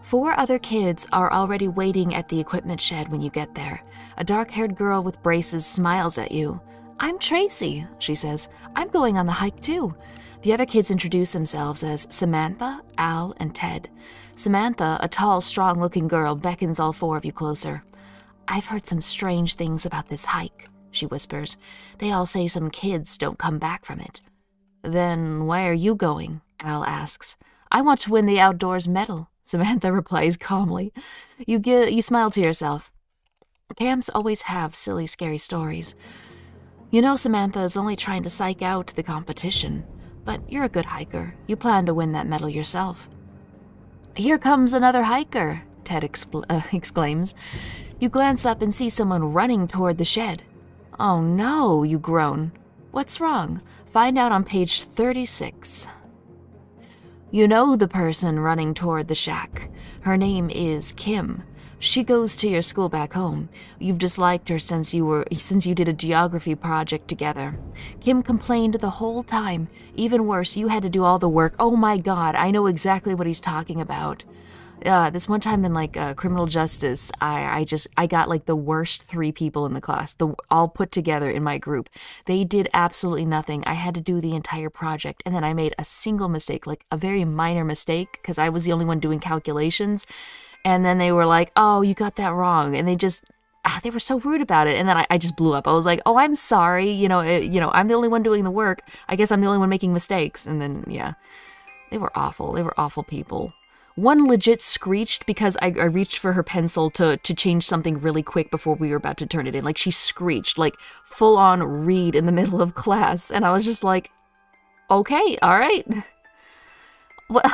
4 other kids are already waiting at the equipment shed when you get there. A dark-haired girl with braces smiles at you. I'm Tracy, she says. I'm going on the hike too. The other kids introduce themselves as Samantha, Al, and Ted. Samantha, a tall, strong-looking girl, beckons all 4 of you closer. I've heard some strange things about this hike, she whispers. They all say some kids don't come back from it. Then why are you going? Al asks. I want to win the outdoors medal, Samantha replies calmly. You smile to yourself. Camps always have silly, scary stories. You know Samantha is only trying to psych out the competition, but you're a good hiker. You plan to win that medal yourself. Here comes another hiker, Ted exclaims. You glance up and see someone running toward the shed. Oh no, you groan. What's wrong? Find out on page 36. You know the person running toward the shack. Her name is Kim. She goes to your school back home. You've disliked her since you did a geography project together. Kim complained the whole time. Even worse, you had to do all the work. Oh my god, I know exactly what he's talking about. This one time in criminal justice, I got like the worst 3 people in the class, all put together in my group. They did absolutely nothing. I had to do the entire project, and then I made a single mistake, like a very minor mistake, because I was the only one doing calculations. And then they were like, "Oh, you got that wrong," and they were so rude about it. And then I just blew up. I was like, "Oh, I'm sorry. I'm the only one doing the work. I guess I'm the only one making mistakes." And then they were awful. They were awful people. One legit screeched because I reached for her pencil to change something really quick before we were about to turn it in. Like, she screeched, like, full-on read in the middle of class. And I was just like, okay, all right. What?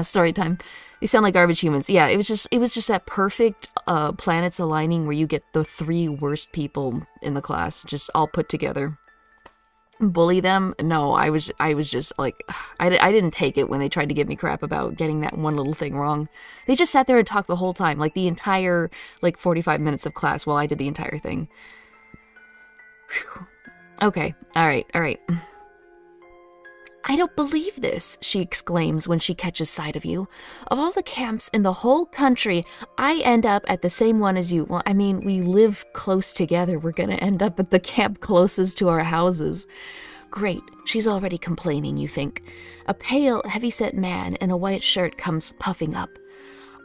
Story time. They sound like garbage humans. Yeah, it was just that perfect planets aligning where you get the 3 worst people in the class just all put together. Bully them? No, I was just like, I didn't take it when they tried to give me crap about getting that one little thing wrong. They just sat there and talked the whole time, like the entire 45 minutes of class while I did the entire thing. Whew. Okay, all right. I don't believe this, she exclaims when she catches sight of you. Of all the camps in the whole country, I end up at the same one as you. Well, I mean, we live close together. We're gonna end up at the camp closest to our houses. Great, she's already complaining, you think. A pale, heavy-set man in a white shirt comes puffing up.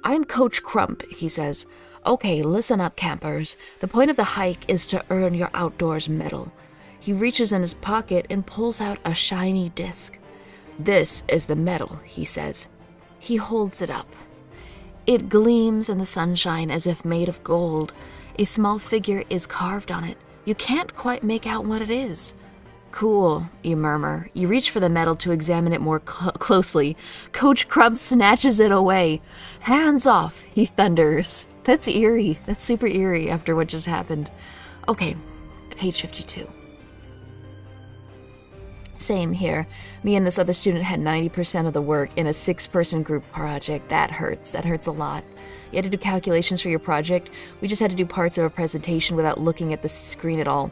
I'm Coach Crump, he says. Okay, listen up, campers. The point of the hike is to earn your outdoors medal. He reaches in his pocket and pulls out a shiny disc. This is the medal, he says. He holds it up. It gleams in the sunshine as if made of gold. A small figure is carved on it. You can't quite make out what it is. Cool, you murmur. You reach for the medal to examine it more closely. Coach Crump snatches it away. Hands off, he thunders. That's eerie. That's super eerie after what just happened. Okay, page 52. Same here. Me and this other student had 90% of the work in a 6-person group project. That hurts. That hurts a lot. You had to do calculations for your project. We just had to do parts of a presentation without looking at the screen at all.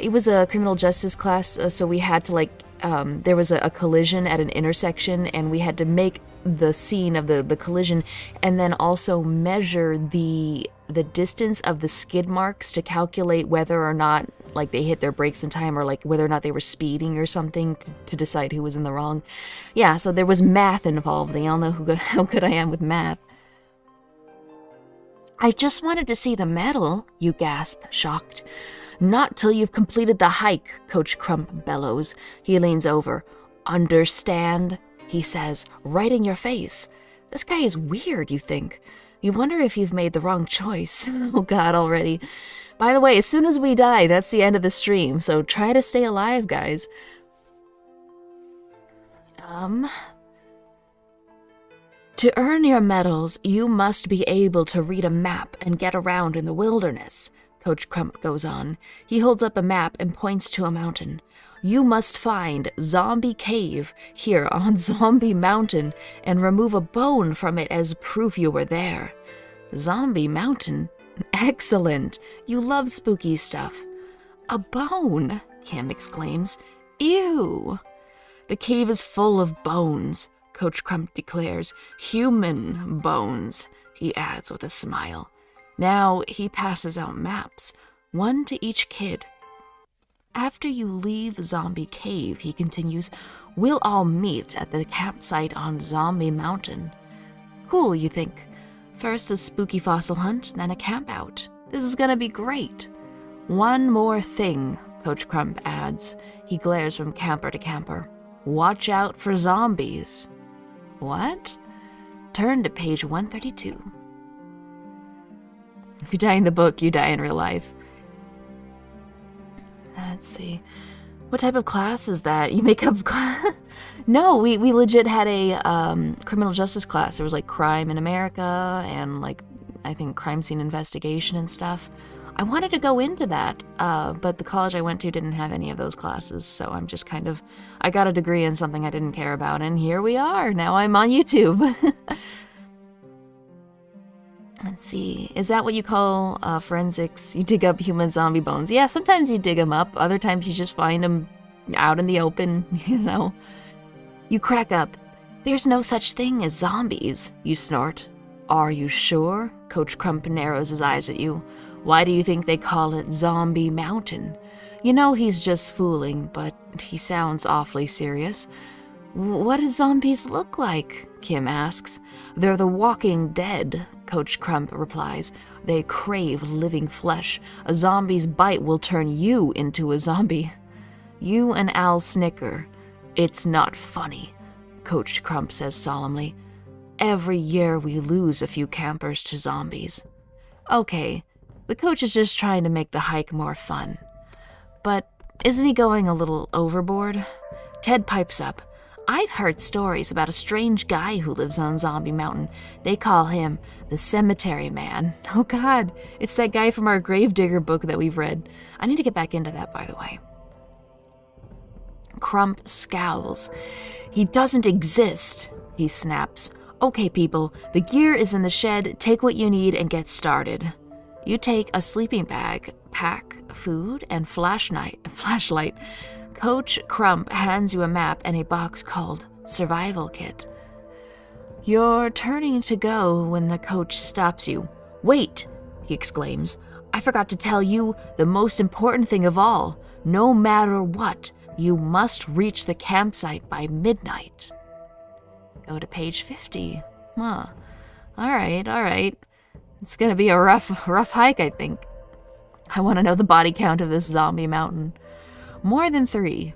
It was a criminal justice class, so we had to there was a collision at an intersection, and we had to make the scene of the collision and then also measure the distance of the skid marks to calculate whether or not they hit their brakes in time, or whether or not they were speeding or something to decide who was in the wrong. Yeah, so there was math involved, and y'all know how good I am with math. I just wanted to see the medal, you gasp, shocked. Not till you've completed the hike, Coach Crump bellows. He leans over. Understand? He says, right in your face. This guy is weird, you think. You wonder if you've made the wrong choice. Oh God, already. By the way, as soon as we die, that's the end of the stream, so try to stay alive, guys. To earn your medals, you must be able to read a map and get around in the wilderness, Coach Crump goes on. He holds up a map and points to a mountain. You must find Zombie Cave here on Zombie Mountain and remove a bone from it as proof you were there. Zombie Mountain? Excellent. You love spooky stuff. A bone, Kim exclaims. Ew. The cave is full of bones, Coach Crump declares. Human bones, he adds with a smile. Now he passes out maps, one to each kid. After you leave Zombie Cave, he continues, we'll all meet at the campsite on Zombie Mountain. Cool, you think. First a spooky fossil hunt, then a camp out. This is gonna be great. One more thing, Coach Crump adds. He glares from camper to camper. Watch out for zombies. What? Turn to page 132. If you die in the book, you die in real life. Let's see. What type of class is that? You make up class? No, we legit had a criminal justice class. There was crime in America and I think crime scene investigation and stuff. I wanted to go into that, but the college I went to didn't have any of those classes, so I'm just kind of, I got a degree in something I didn't care about, and here we are. Now I'm on YouTube. Let's see, is that what you call forensics? You dig up human zombie bones. Yeah, sometimes you dig them up, other times you just find them out in the open, you know. You crack up. There's no such thing as zombies, you snort. Are you sure? Coach Crump narrows his eyes at you. Why do you think they call it Zombie Mountain? You know he's just fooling, but he sounds awfully serious. What do zombies look like? Kim asks. They're the walking dead, Coach Crump replies. They crave living flesh. A zombie's bite will turn you into a zombie. You and Al snicker. It's not funny, Coach Crump says solemnly. Every year we lose a few campers to zombies. Okay, the coach is just trying to make the hike more fun. But isn't he going a little overboard? Ted pipes up. I've heard stories about a strange guy who lives on Zombie Mountain. They call him the Cemetery Man. Oh God, it's that guy from our Gravedigger book that we've read. I need to get back into that, by the way. Crump scowls. He doesn't exist, he snaps. Okay, people, the gear is in the shed. Take what you need and get started. You take a sleeping bag, pack, food, and flashlight. Coach Crump hands you a map and a box called Survival Kit. You're turning to go when the coach stops you. Wait, he exclaims. I forgot to tell you the most important thing of all. No matter what, you must reach the campsite by midnight. Go to page 50. Huh. All right. It's gonna be a rough hike, I think. I want to know the body count of this zombie mountain. More than 3.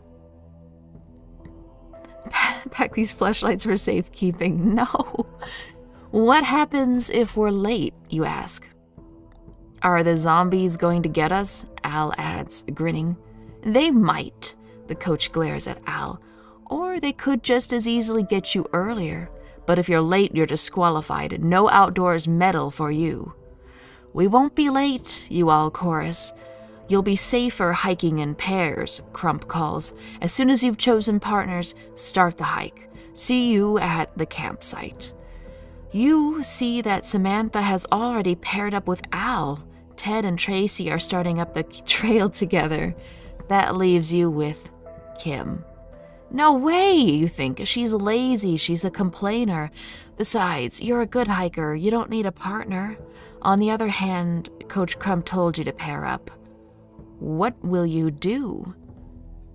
Pack these fleshlights for safekeeping. No. What happens if we're late, you ask? Are the zombies going to get us? Al adds, grinning. They might, the coach glares at Al. Or they could just as easily get you earlier. But if you're late, you're disqualified. No outdoors medal for you. We won't be late, you all chorus. You'll be safer hiking in pairs, Crump calls. As soon as you've chosen partners, start the hike. See you at the campsite. You see that Samantha has already paired up with Al. Ted and Tracy are starting up the trail together. That leaves you with Kim. No way, you think. She's lazy. She's a complainer. Besides, you're a good hiker. You don't need a partner. On the other hand, Coach Crump told you to pair up. What will you do?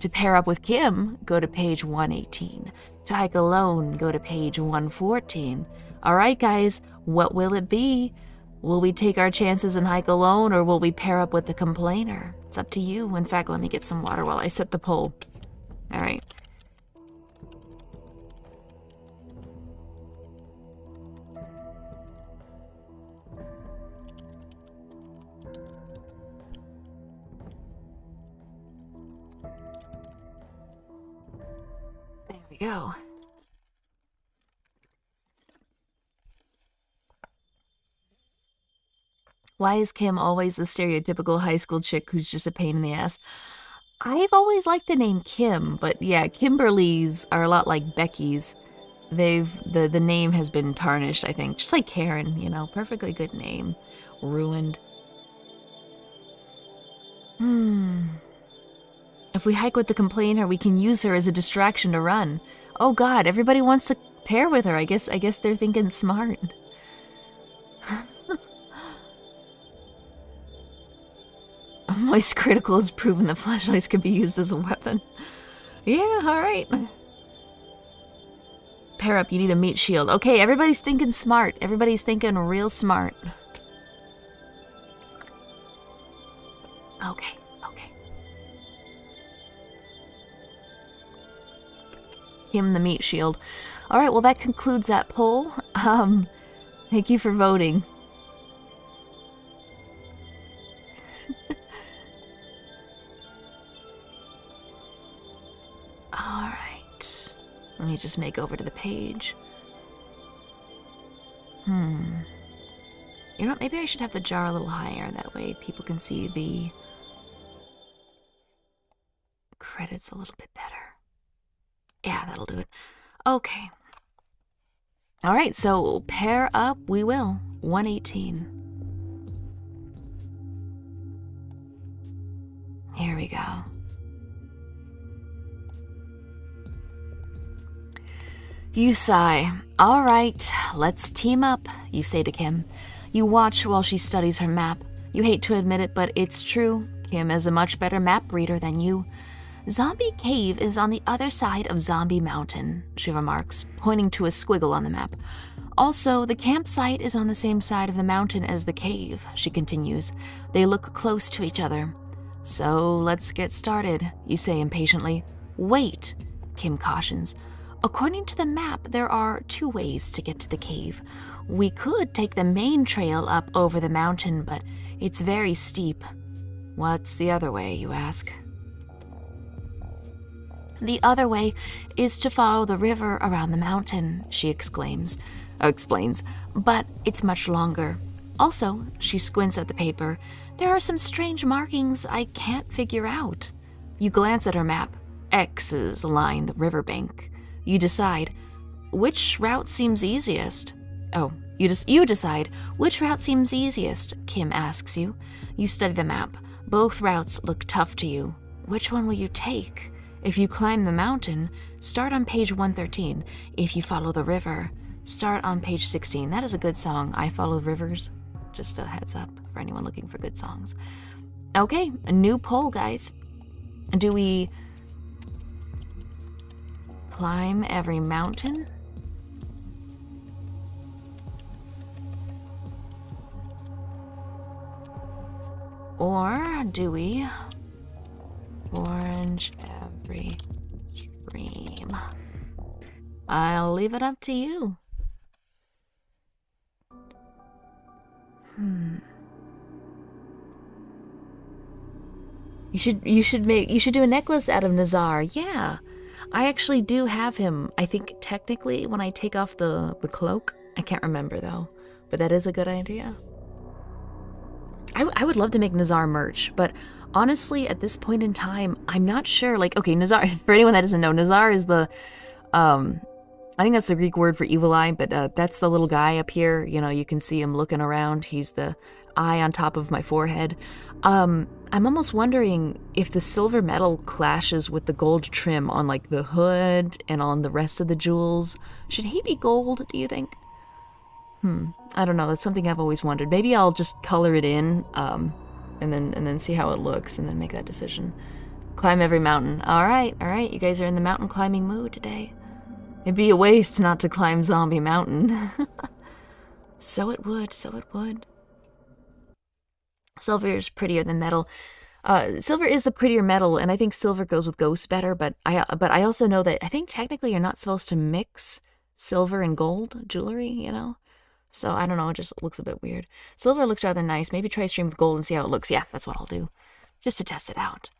To pair up with Kim, go to page 118. To hike alone, go to page 114. All right, guys, what will it be? Will we take our chances and hike alone, or will we pair up with the complainer? It's up to you. In fact, let me get some water while I set the poll. All right. There we go. Why is Kim always the stereotypical high school chick who's just a pain in the ass? I've always liked the name Kim, but yeah, Kimberlys are a lot like Becky's. The name has been tarnished, I think. Just like Karen, you know, perfectly good name. Ruined. If we hike with the complainer, we can use her as a distraction to run. Oh God, everybody wants to pair with her. I guess they're thinking smart. Moist Critical has proven that flashlights can be used as a weapon. Yeah, alright. Pair up, you need a meat shield. Okay, everybody's thinking smart. Everybody's thinking real smart. Okay. Him the meat shield. Alright, well that concludes that poll. Thank you for voting. Alright. Let me just make over to the page. You know what, maybe I should have the jar a little higher, that way people can see the credits a little bit better. Yeah, that'll do it. Okay. All right, so pair up we will. 118. Here we go. You sigh. All right, let's team up, you say to Kim. You watch while she studies her map. You hate to admit it, but it's true. Kim is a much better map reader than you. Zombie Cave is on the other side of Zombie Mountain, she remarks, pointing to a squiggle on the map. Also, the campsite is on the same side of the mountain as the cave, she continues. They look close to each other. So let's get started, you say impatiently. Wait, Kim cautions. According to the map, there are 2 ways to get to the cave. We could take the main trail up over the mountain, but it's very steep. What's the other way, you ask? The other way is to follow the river around the mountain, she explains, but it's much longer. Also, she squints at the paper, there are some strange markings I can't figure out. You glance at her map. X's line the riverbank. You decide, which route seems easiest? Oh, you decide, which route seems easiest, Kim asks you. You study the map. Both routes look tough to you. Which one will you take? If you climb the mountain, start on page 113. If you follow the river, start on page 16. That is a good song, I Follow Rivers. Just a heads up for anyone looking for good songs. Okay, a new poll, guys. Do we climb every mountain? Or do we orange every stream? I'll leave it up to you. You should do a necklace out of Nazar. Yeah. I actually do have him. I think technically when I take off the cloak. I can't remember though. But that is a good idea. I would love to make Nazar merch, but honestly at this point in time, I'm not sure. Like, okay, Nazar, for anyone that doesn't know, Nazar is the I think that's the Greek word for evil eye, but that's the little guy up here. You know, you can see him looking around. He's the eye on top of my forehead. I'm almost wondering if the silver metal clashes with the gold trim on like the hood and on the rest of the jewels. Should he be gold, do you think? I don't know. That's something I've always wondered. Maybe I'll just color it in, and then see how it looks and then make that decision. Climb every mountain. All right. You guys are in the mountain climbing mood today. It'd be a waste not to climb Zombie Mountain. So it would. Silver is prettier than metal. Silver is the prettier metal, and I think silver goes with ghosts better, but I also know that I think technically you're not supposed to mix silver and gold jewelry, you know? So I don't know, it just looks a bit weird. Silver looks rather nice. Maybe try stream with gold and see how it looks. Yeah, that's what I'll do. Just to test it out.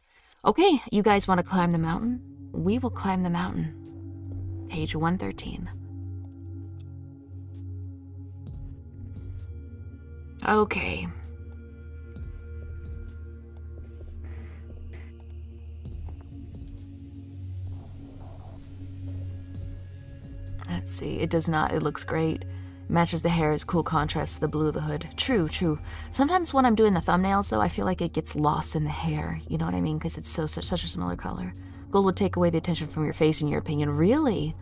Okay, you guys want to climb the mountain? We will climb the mountain. Page 113. Okay. Let's see. It does not. It looks great. Matches the hair as cool contrast to the blue of the hood. True. Sometimes when I'm doing the thumbnails, though, I feel like it gets lost in the hair. You know what I mean? Because it's such a similar color. Gold would take away the attention from your face, in your opinion. Really?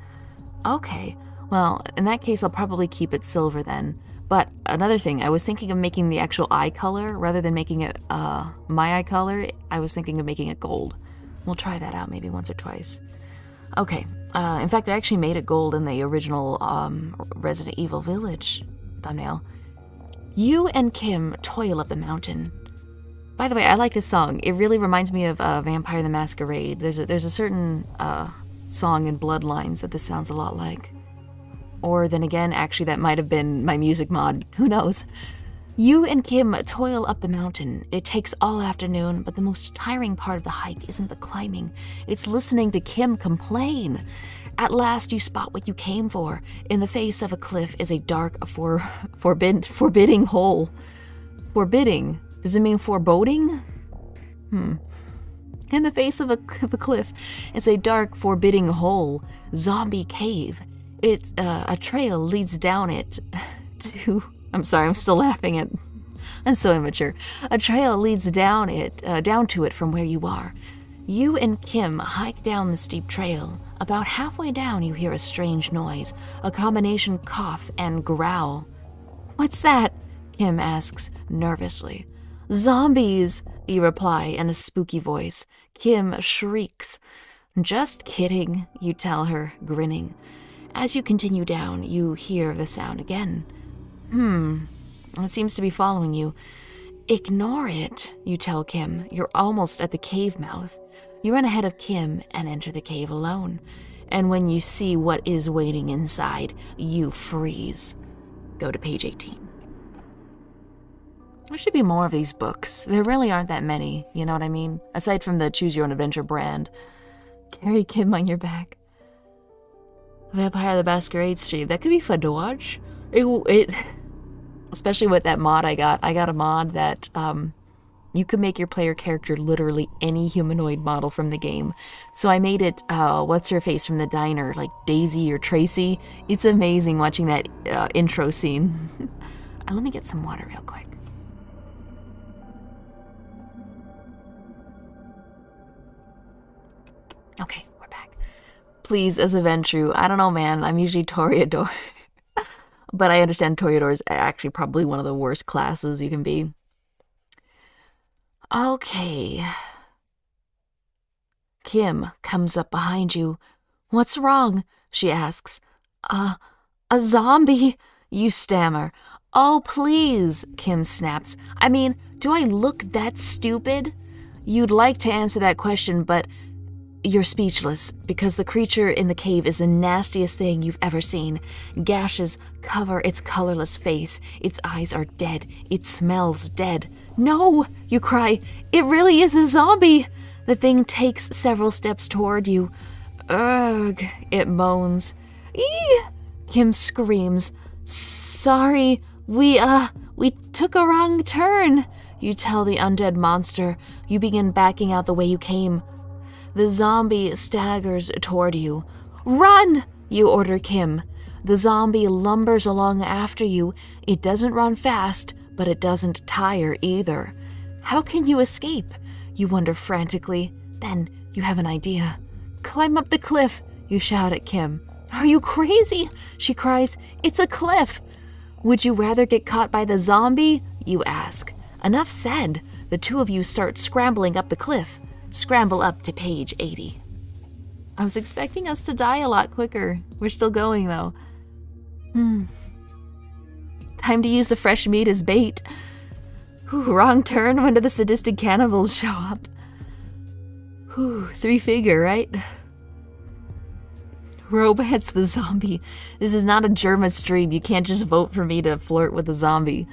Okay. Well, in that case, I'll probably keep it silver then. But another thing, I was thinking of making the actual eye color, rather than making it my eye color, I was thinking of making it gold. We'll try that out maybe once or twice. Okay. In fact, I actually made it gold in the original Resident Evil Village thumbnail. You and Kim toil up the mountain. By the way, I like this song. It really reminds me of Vampire the Masquerade. There's a certain song in Bloodlines that this sounds a lot like. Or then again, actually, that might have been my music mod. Who knows? You and Kim toil up the mountain. It takes all afternoon, but the most tiring part of the hike isn't the climbing. It's listening to Kim complain. At last, you spot what you came for. In the face of a cliff is a dark, forbidding hole. Forbidding? Does it mean foreboding? In the face of a cliff is a dark, forbidding hole. Zombie cave. It's a trail leads down it to... I'm sorry, I'm still laughing at... I'm so immature. A trail leads down to it from where you are. You and Kim hike down the steep trail. About halfway down, you hear a strange noise, a combination cough and growl. "What's that?" Kim asks nervously. "Zombies," you reply in a spooky voice. Kim shrieks. "Just kidding," you tell her, grinning. As you continue down, you hear the sound again. It seems to be following you. "Ignore it," you tell Kim. You're almost at the cave mouth. You run ahead of Kim and enter the cave alone. And when you see what is waiting inside, you freeze. Go to page 18. There should be more of these books. There really aren't that many, you know what I mean? Aside from the Choose Your Own Adventure brand. Carry Kim on your back. Vampire the Masquerade stream. That could be fun to watch. Especially with that mod I got. I got a mod that you could make your player character literally any humanoid model from the game. So I made it, what's her face from the diner, like Daisy or Tracy. It's amazing watching that intro scene. Let me get some water real quick. Okay, we're back. Please, as a Ventru, I don't know, man. I'm usually Toreador. But I understand Toreador is actually probably one of the worst classes you can be. Okay. Kim comes up behind you. "What's wrong?" she asks. A zombie," you stammer. "Oh, please," Kim snaps. "I mean, do I look that stupid?" You'd like to answer that question, but you're speechless because the creature in the cave is the nastiest thing you've ever seen. Gashes cover its colorless face. Its eyes are dead. It smells dead. "No," you cry. "It really is a zombie." The thing takes several steps toward you. "Ugh," it moans. "Eee!" Kim screams. "Sorry, we took a wrong turn," you tell the undead monster. You begin backing out the way you came. The zombie staggers toward you. "Run!" you order Kim. The zombie lumbers along after you. It doesn't run fast, but it doesn't tire either. How can you escape? You wonder frantically. Then you have an idea. "Climb up the cliff," you shout at Kim. "Are you crazy?" she cries. "It's a cliff." "Would you rather get caught by the zombie?" you ask. Enough said. The two of you start scrambling up the cliff. Scramble up to page 80. I was expecting us to die a lot quicker. We're still going, though. Time to use the fresh meat as bait. Wrong turn. When do the sadistic cannibals show up? 3-figure, right? Romance the zombie. This is not a German stream. You can't just vote for me to flirt with the zombie.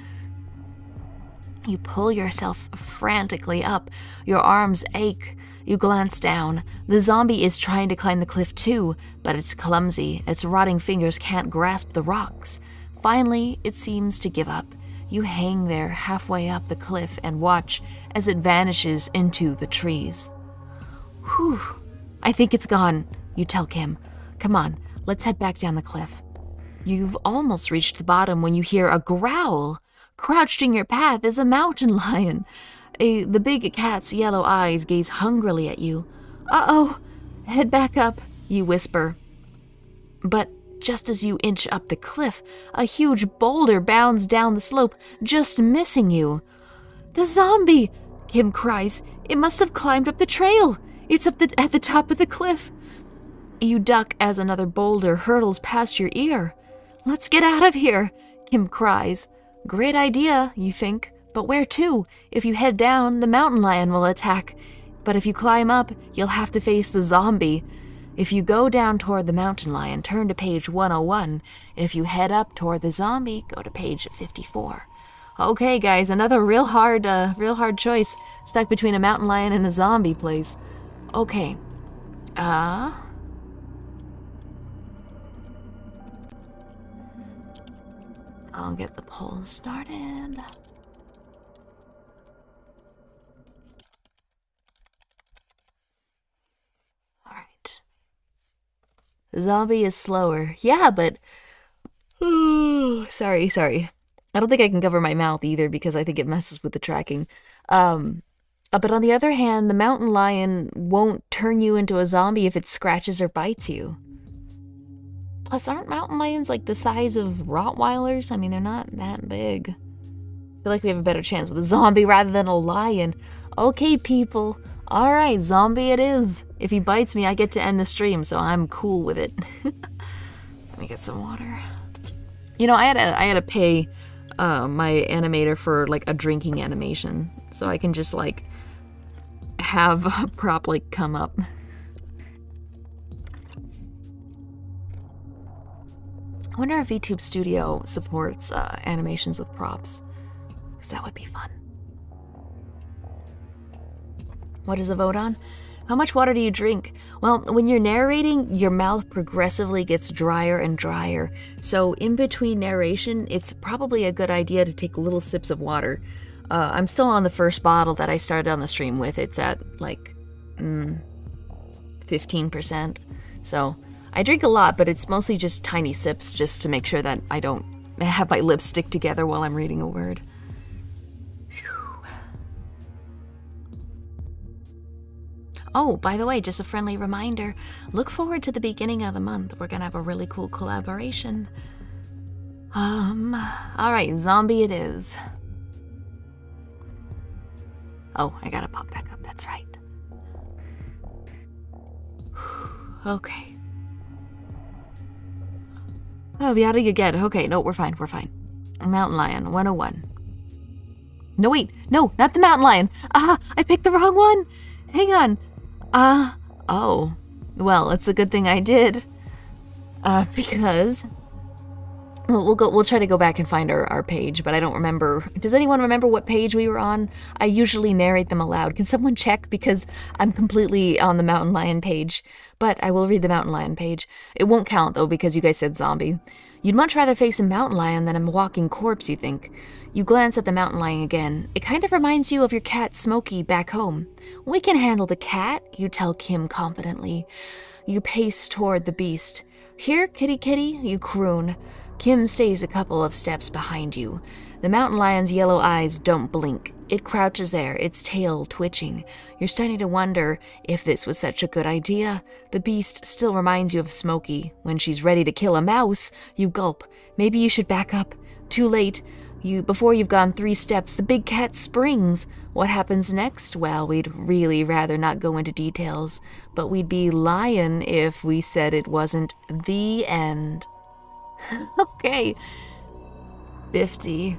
You pull yourself frantically up. Your arms ache. You glance down. The zombie is trying to climb the cliff too, but it's clumsy. Its rotting fingers can't grasp the rocks. Finally, it seems to give up. You hang there halfway up the cliff and watch as it vanishes into the trees. "Whew, I think it's gone," you tell Kim. "Come on, let's head back down the cliff." You've almost reached the bottom when you hear a growl. Crouched in your path is a mountain lion. The big cat's yellow eyes gaze hungrily at you. "Uh-oh, head back up," you whisper. But just as you inch up the cliff, a huge boulder bounds down the slope, just missing you. "The zombie!" Kim cries. "It must have climbed up the trail. It's at the top of the cliff." You duck as another boulder hurtles past your ear. "Let's get out of here," Kim cries. Great idea, you think, but where to? If you head down, the mountain lion will attack. But if you climb up, you'll have to face the zombie. If you go down toward the mountain lion, turn to page 101. If you head up toward the zombie, go to page 54. Okay, guys, another real hard choice. Stuck between a mountain lion and a zombie place. Okay. I'll get the poll started. Alright. The zombie is slower. Yeah, but... sorry. I don't think I can cover my mouth either because I think it messes with the tracking. But on the other hand, the mountain lion won't turn you into a zombie if it scratches or bites you. Plus, aren't mountain lions like the size of Rottweilers? I mean, they're not that big. I feel like we have a better chance with a zombie rather than a lion. Okay, people. Alright, zombie it is. If he bites me, I get to end the stream, so I'm cool with it. Let me get some water. You know, I had to pay my animator for like a drinking animation, so I can just like have a prop like come up. I wonder if VTube Studio supports animations with props, because that would be fun. What is the vote on? How much water do you drink? Well, when you're narrating, your mouth progressively gets drier and drier. So in between narration, it's probably a good idea to take little sips of water. I'm still on the first bottle that I started on the stream with. It's at like 15%. So I drink a lot, but it's mostly just tiny sips just to make sure that I don't have my lips stick together while I'm reading a word. Oh, by the way, just a friendly reminder, look forward to the beginning of the month. We're gonna have a really cool collaboration. Alright, zombie it is. Oh, I gotta pop back up, that's right. Okay. Oh, we gotta get. Okay, no, we're fine. Mountain lion, 101. No, wait, no, not the mountain lion. I picked the wrong one. Hang on. Oh. Well, it's a good thing I did. Because... We'll try to go back and find our page, but I don't remember. Does anyone remember what page we were on? I usually narrate them aloud. Can someone check? Because I'm completely on the mountain lion page. But I will read the mountain lion page. It won't count, though, because you guys said zombie. You'd much rather face a mountain lion than a walking corpse, you think. You glance at the mountain lion again. It kind of reminds you of your cat Smokey back home. We can handle the cat, you tell Kim confidently. You pace toward the beast. Here, kitty kitty, you croon. Kim stays a couple of steps behind you. The mountain lion's yellow eyes don't blink. It crouches there, its tail twitching. You're starting to wonder if this was such a good idea. The beast still reminds you of Smokey. When she's ready to kill a mouse, you gulp. Maybe you should back up. Too late. Before you've gone 3 steps, the big cat springs. What happens next? Well, we'd really rather not go into details, but we'd be lying if we said it wasn't the end. Okay. 50.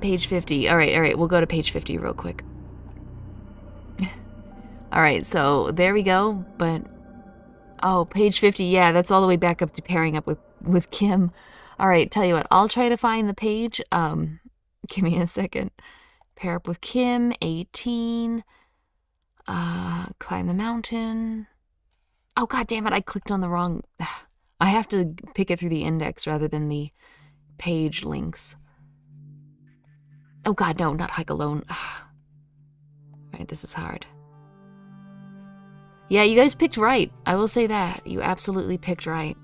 Page 50. All right. We'll go to page 50 real quick. All right, so there we go. But, oh, page 50. Yeah, that's all the way back up to pairing up with Kim. All right, tell you what. I'll try to find the page. Give me a second. Pair up with Kim. 18. Climb the mountain. Oh, God damn it. I clicked on the wrong... I have to pick it through the index rather than the page links. Oh God, no, not hike alone. Right, this is hard. Yeah, you guys picked right. I will say that. You absolutely picked right.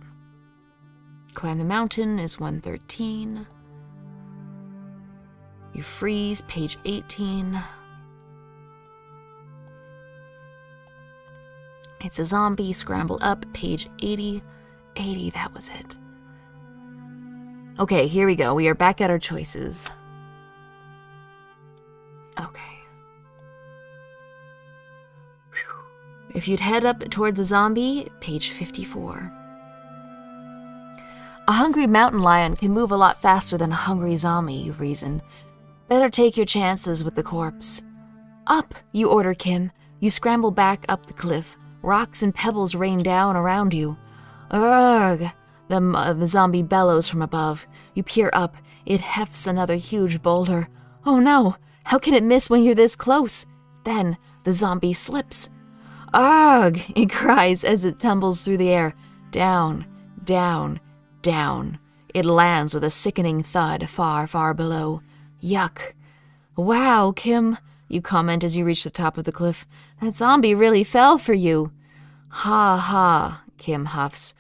Climb the mountain is 113. You freeze, page 18. It's a zombie, scramble up, page 80. 80, that was it. Okay, here we go. We are back at our choices. Okay. Whew. If you'd head up toward the zombie, page 54. A hungry mountain lion can move a lot faster than a hungry zombie, you reason. Better take your chances with the corpse. Up, you order Kim. You scramble back up the cliff. Rocks and pebbles rain down around you. Urgh! The zombie bellows from above. You peer up. It hefts another huge boulder. Oh no, how can it miss when you're this close? Then the zombie slips. Ugh, it cries as it tumbles through the air. Down, down, down. It lands with a sickening thud far, far below. Yuck. Wow, Kim, you comment as you reach the top of the cliff. That zombie really fell for you. Ha ha, Kim huffs.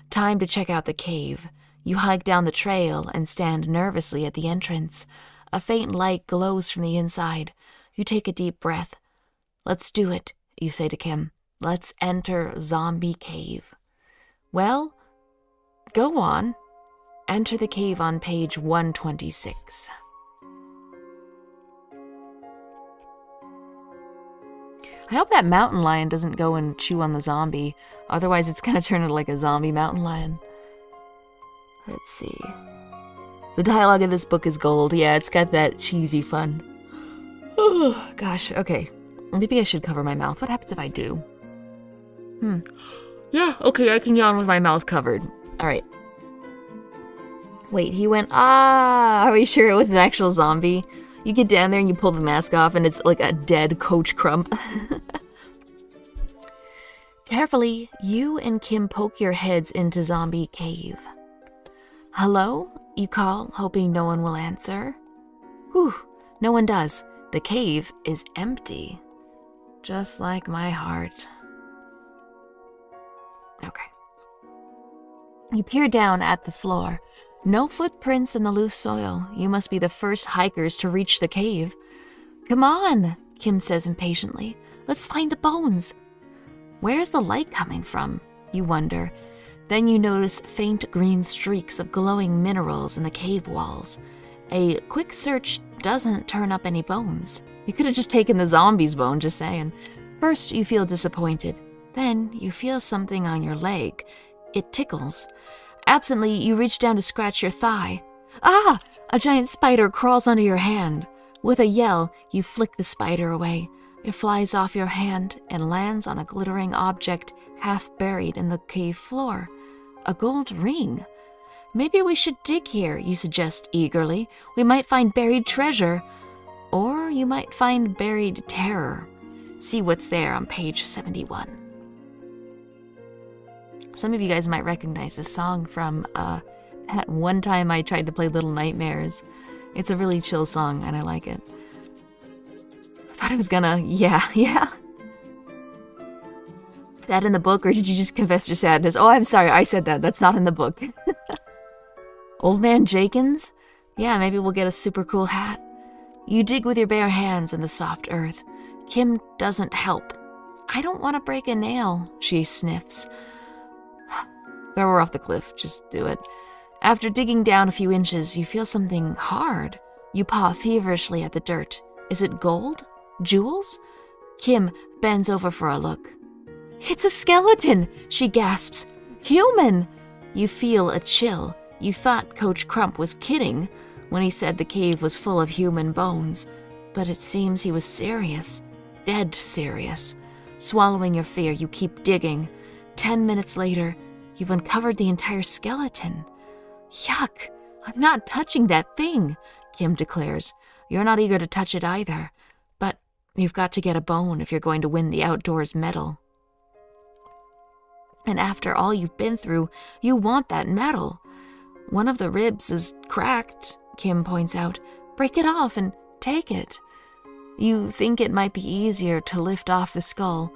Time to check out the cave. You hike down the trail and stand nervously at the entrance. A faint light glows from the inside. You take a deep breath. Let's do it, you say to Kim. Let's enter Zombie Cave. Well, go on. Enter the cave on page 126. I hope that mountain lion doesn't go and chew on the zombie. Otherwise, it's going to turn into like a zombie mountain lion. Let's see. The dialogue in this book is gold. Yeah, it's got that cheesy fun. Oh, gosh. Okay. Maybe I should cover my mouth. What happens if I do? Yeah, okay, I can yawn with my mouth covered. All right. Wait, he went, are we sure it was an actual zombie? You get down there and you pull the mask off and it's like a dead Coach Crump. Carefully, you and Kim poke your heads into Zombie Cave. Hello? You call, hoping no one will answer. Whew, no one does. The cave is empty. Just like my heart. Okay. You peer down at the floor. No footprints in the loose soil. You must be the first hikers to reach the cave. Come on, Kim says impatiently. Let's find the bones. Where's the light coming from? You wonder. Then you notice faint green streaks of glowing minerals in the cave walls. A quick search doesn't turn up any bones. You could have just taken the zombie's bone, just saying. First, you feel disappointed. Then, you feel something on your leg. It tickles. Absently, you reach down to scratch your thigh. Ah! A giant spider crawls under your hand. With a yell, you flick the spider away. It flies off your hand and lands on a glittering object half buried in the cave floor. A gold ring. Maybe we should dig here, you suggest eagerly. We might find buried treasure. Or you might find buried terror. See what's there on page 71. Some of you guys might recognize this song from that one time I tried to play Little Nightmares. It's a really chill song, and I like it. I thought I was gonna... Yeah. That in the book, or did you just confess your sadness? Oh, I'm sorry, I said that. That's not in the book. Old Man Jenkins? Yeah, maybe we'll get a super cool hat. You dig with your bare hands in the soft earth. Kim doesn't help. I don't want to break a nail, she sniffs. Throw her off the cliff. Just do it. After digging down a few inches, you feel something hard. You paw feverishly at the dirt. Is it gold? Jewels? Kim bends over for a look. It's a skeleton, she gasps. Human! You feel a chill. You thought Coach Crump was kidding when he said the cave was full of human bones. But it seems he was serious. Dead serious. Swallowing your fear, you keep digging. 10 minutes later, you've uncovered the entire skeleton. Yuck! I'm not touching that thing, Kim declares. You're not eager to touch it either. But you've got to get a bone if you're going to win the outdoors medal. And after all you've been through, you want that medal. One of the ribs is cracked, Kim points out. Break it off and take it. You think it might be easier to lift off the skull,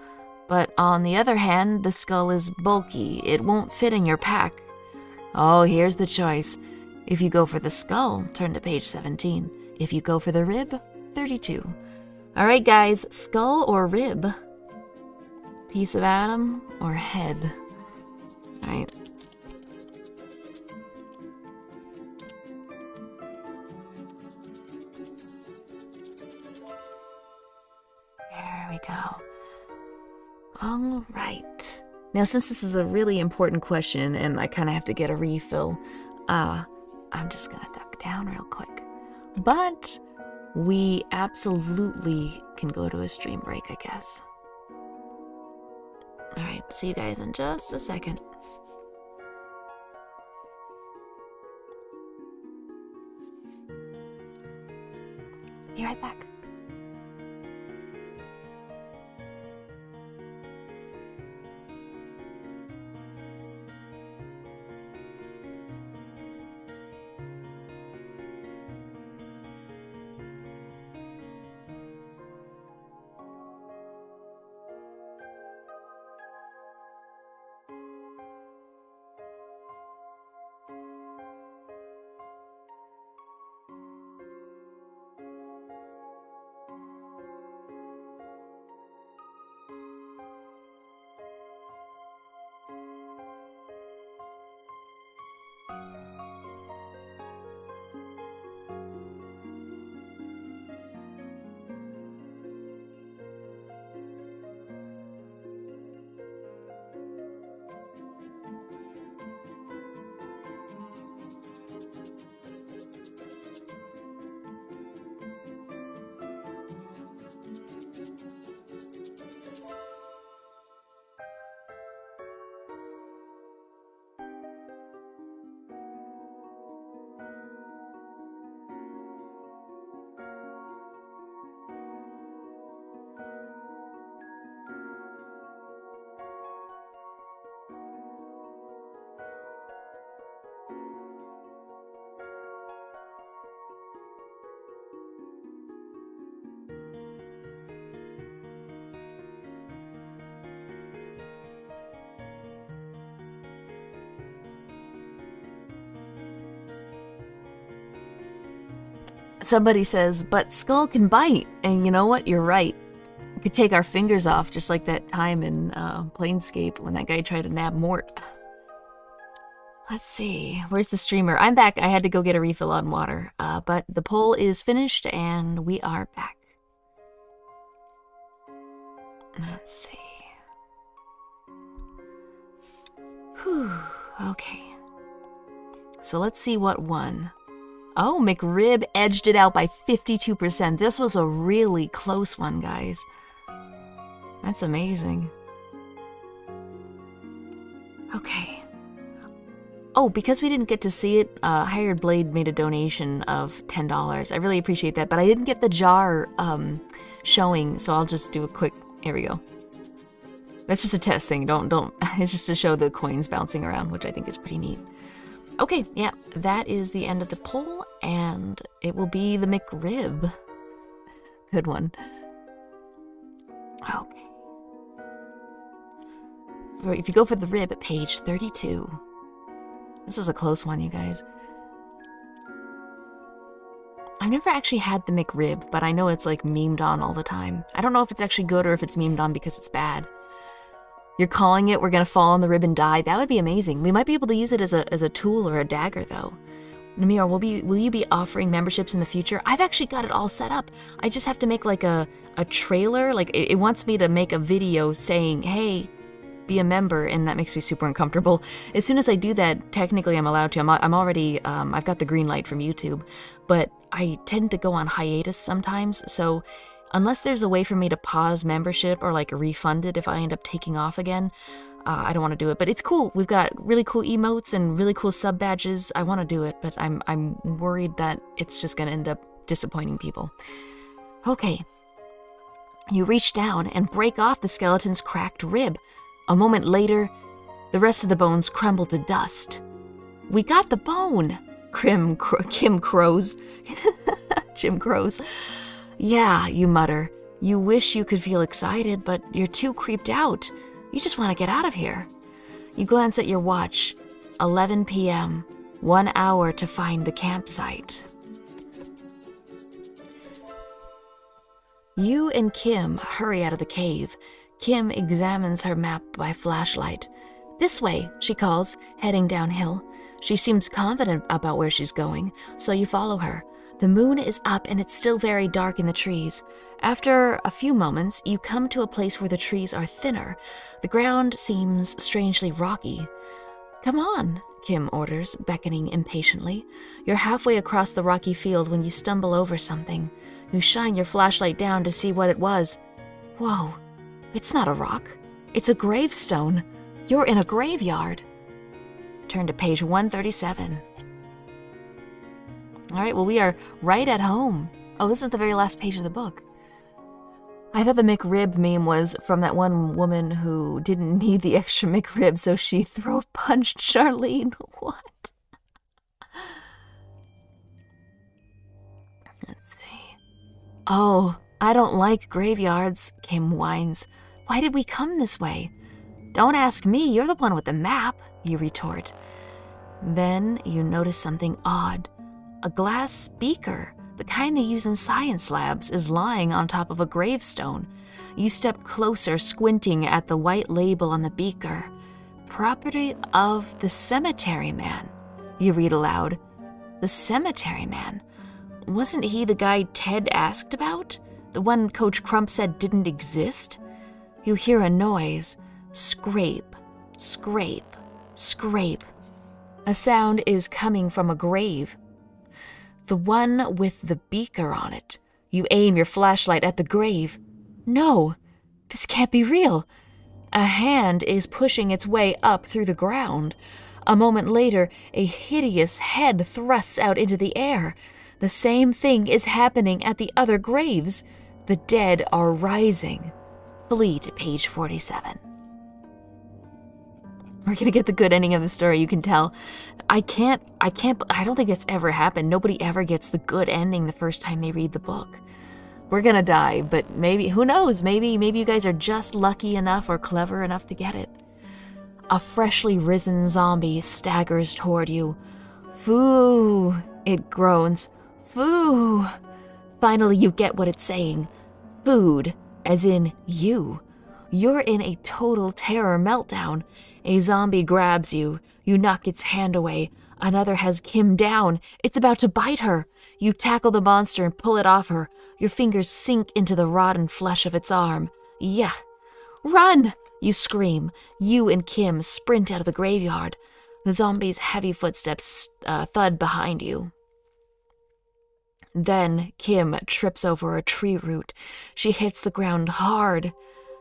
but on the other hand, the skull is bulky. It won't fit in your pack. Oh, here's the choice. If you go for the skull, turn to page 17. If you go for the rib, 32. All right, guys, skull or rib? Piece of atom or head? All right. There we go. All right. Now, since this is a really important question and I kind of have to get a refill, I'm just going to duck down real quick. But we absolutely can go to a stream break, I guess. All right, see you guys in just a second. Be right back. Somebody says, but Skull can bite. And you know what? You're right. We could take our fingers off, just like that time in Planescape when that guy tried to nab Mort. Let's see. Where's the streamer? I'm back. I had to go get a refill on water. But the poll is finished, and we are back. Let's see. Whew. Okay. So let's see what won. Oh, McRib edged it out by 52%. This was a really close one, guys. That's amazing. Okay. Oh, because we didn't get to see it, Hired Blade made a donation of $10. I really appreciate that, but I didn't get the jar showing, so I'll just do a quick... Here we go. That's just a test thing. Don't. It's just to show the coins bouncing around, which I think is pretty neat. Okay, yeah, that is the end of the poll, and it will be the McRib. Good one. Okay. So if you go for the rib at page 32. This was a close one, you guys. I've never actually had the McRib, but I know it's like memed on all the time. I don't know if it's actually good or if it's memed on because it's bad. You're calling it, we're gonna fall on the rib and die. That would be amazing. We might be able to use it as a tool or a dagger, though. Namir, will you be offering memberships in the future? I've actually got it all set up. I just have to make like a trailer. Like it wants me to make a video saying, hey, be a member, and that makes me super uncomfortable. As soon as I do that, technically I'm allowed to. I'm already, I've got the green light from YouTube, but I tend to go on hiatus sometimes, so unless there's a way for me to pause membership or like refund it if I end up taking off again, I don't want to do it. But it's cool. We've got really cool emotes and really cool sub badges. I want to do it, but I'm worried that it's just going to end up disappointing people. Okay. You reach down and break off the skeleton's cracked rib. A moment later, the rest of the bones crumble to dust. We got the bone, Kim crows. Jim crows. Yeah, you mutter. You wish you could feel excited, but you're too creeped out. You just want to get out of here. You glance at your watch. 11 p.m. 1 hour to find the campsite. You and Kim hurry out of the cave. Kim examines her map by flashlight. This way, she calls, heading downhill. She seems confident about where she's going, so you follow her. The moon is up and it's still very dark in the trees. After a few moments, you come to a place where the trees are thinner. The ground seems strangely rocky. Come on, Kim orders, beckoning impatiently. You're halfway across the rocky field when you stumble over something. You shine your flashlight down to see what it was. Whoa, it's not a rock. It's a gravestone. You're in a graveyard. Turn to page 137. All right, well, we are right at home. Oh, this is the very last page of the book. I thought the McRib meme was from that one woman who didn't need the extra McRib, so she throat punched Charlene. What? Let's see. Oh, I don't like graveyards, Kim whines. Why did we come this way? Don't ask me, you're the one with the map, you retort. Then you notice something odd. A glass beaker, the kind they use in science labs, is lying on top of a gravestone. You step closer, squinting at the white label on the beaker. Property of the cemetery man, you read aloud. The cemetery man? Wasn't he the guy Ted asked about? The one Coach Crump said didn't exist? You hear a noise. Scrape, scrape, scrape. A sound is coming from a grave. The one with the beaker on it. You aim your flashlight at the grave. No, this can't be real. A hand is pushing its way up through the ground. A moment later, a hideous head thrusts out into the air. The same thing is happening at the other graves. The dead are rising. Flee to page 47. We're gonna get the good ending of the story, you can tell. I don't think it's ever happened. Nobody ever gets the good ending the first time they read the book. We're gonna die, but maybe, who knows, maybe you guys are just lucky enough or clever enough to get it. A freshly risen zombie staggers toward you. Foo, it groans. Foo. Finally, you get what it's saying. Food, as in you. You're in a total terror meltdown. A zombie grabs you. You knock its hand away. Another has Kim down. It's about to bite her. You tackle the monster and pull it off her. Your fingers sink into the rotten flesh of its arm. Yeah. Run! You scream. You and Kim sprint out of the graveyard. The zombie's heavy footsteps thud behind you. Then Kim trips over a tree root. She hits the ground hard.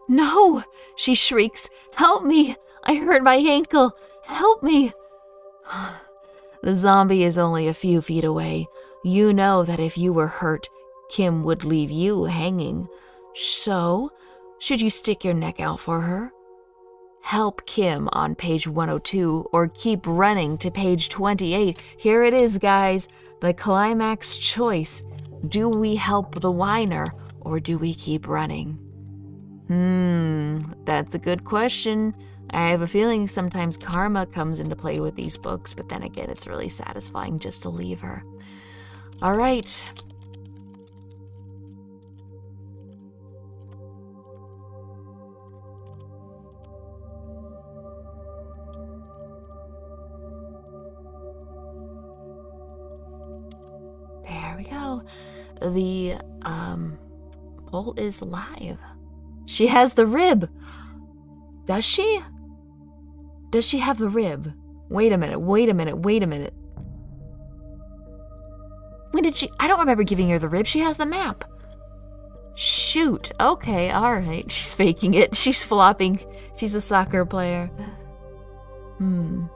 No! She shrieks. Help me! I hurt my ankle. Help me! The zombie is only a few feet away. You know that if you were hurt, Kim would leave you hanging. So, should you stick your neck out for her? Help Kim on page 102 or keep running to page 28. Here it is, guys. The climax choice. Do we help the whiner or do we keep running? That's a good question. I have a feeling sometimes karma comes into play with these books, but then again, it's really satisfying just to leave her. All right. There we go. The poll is live. She has the rib. Does she? Does she have the rib? Wait a minute. When did she? I don't remember giving her the rib. She has the map. Shoot. Okay, all right. She's faking it. She's flopping. She's a soccer player. All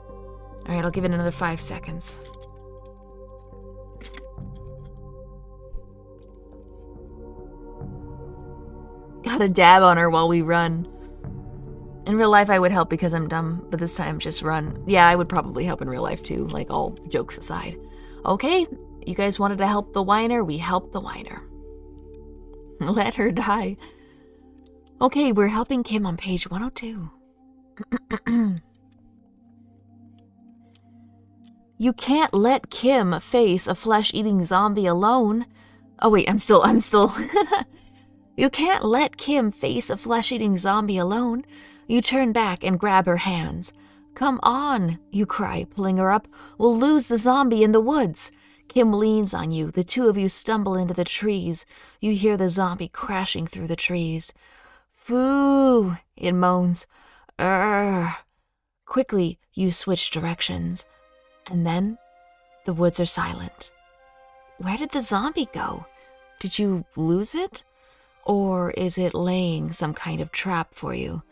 right, I'll give it another 5 seconds. Gotta dab on her while we run. In real life, I would help because I'm dumb, but this time just run. Yeah, I would probably help in real life too, like all jokes aside. Okay, you guys wanted to help the whiner, we helped the whiner. Let her die. Okay, we're helping Kim on page 102. You can't let Kim face a flesh-eating zombie alone. Oh wait, I'm still. You can't let Kim face a flesh-eating zombie alone. You turn back and grab her hands. Come on, you cry, pulling her up. We'll lose the zombie in the woods. Kim leans on you. The two of you stumble into the trees. You hear the zombie crashing through the trees. Foo, it moans. Urgh. Quickly, you switch directions. And then, the woods are silent. Where did the zombie go? Did you lose it? Or is it laying some kind of trap for you?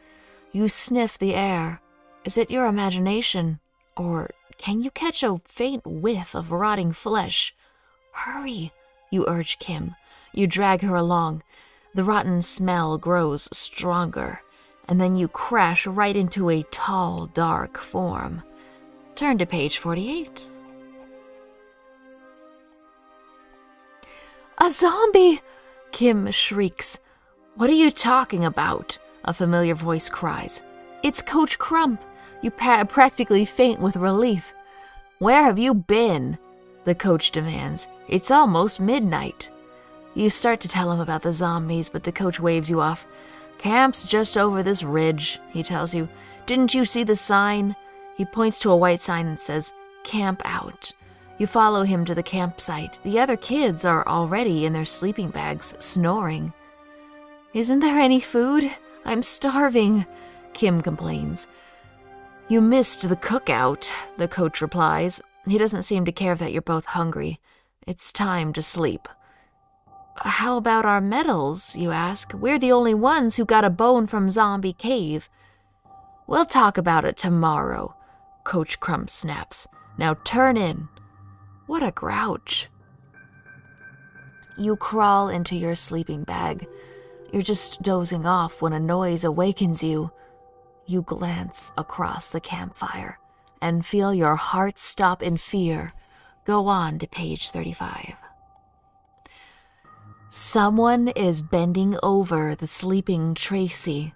You sniff the air. Is it your imagination? Or can you catch a faint whiff of rotting flesh? Hurry, You urge Kim. You drag her along. The rotten smell grows stronger, and then you crash right into a tall, dark form. Turn to page 48. A zombie! Kim shrieks. What are you talking about? A familiar voice cries. It's Coach Crump. You practically faint with relief. Where have you been? The coach demands. It's almost midnight. You start to tell him about the zombies, but the coach waves you off. Camp's just over this ridge, he tells you. Didn't you see the sign? He points to a white sign that says, Camp Out. You follow him to the campsite. The other kids are already in their sleeping bags, snoring. Isn't there any food? I'm starving, Kim complains. You missed the cookout, the coach replies. He doesn't seem to care that you're both hungry. It's time to sleep. How about our medals, you ask? We're the only ones who got a bone from Zombie Cave. We'll talk about it tomorrow, Coach Crump snaps. Now turn in. What a grouch. You crawl into your sleeping bag. You're just dozing off when a noise awakens you. You glance across the campfire and feel your heart stop in fear. Go on to page 35. Someone is bending over the sleeping Tracy,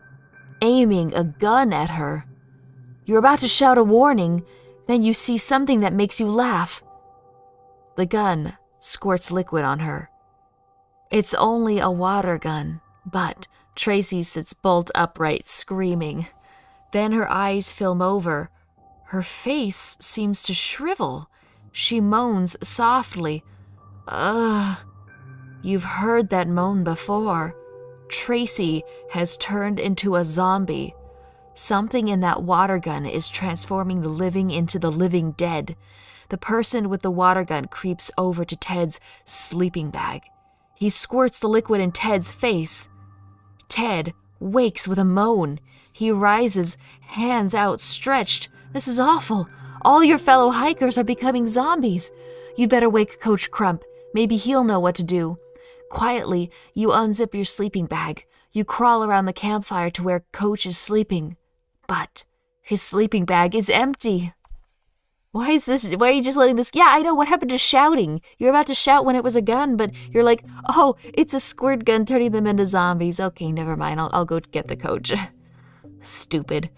aiming a gun at her. You're about to shout a warning, then you see something that makes you laugh. The gun squirts liquid on her. It's only a water gun, but Tracy sits bolt upright, screaming. Then her eyes film over. Her face seems to shrivel. She moans softly. Ugh. You've heard that moan before. Tracy has turned into a zombie. Something in that water gun is transforming the living into the living dead. The person with the water gun creeps over to Ted's sleeping bag. He squirts the liquid in Ted's face. Ted wakes with a moan. He rises, hands outstretched. This is awful. All your fellow hikers are becoming zombies. You'd better wake Coach Crump. Maybe he'll know what to do. Quietly, you unzip your sleeping bag. You crawl around the campfire to where Coach is sleeping. But his sleeping bag is empty. Why are you just letting this? Yeah, I know. What happened to shouting? You're about to shout when it was a gun, but you're like, oh, it's a squirt gun turning them into zombies. Okay, never mind. I'll go get the coach. Stupid.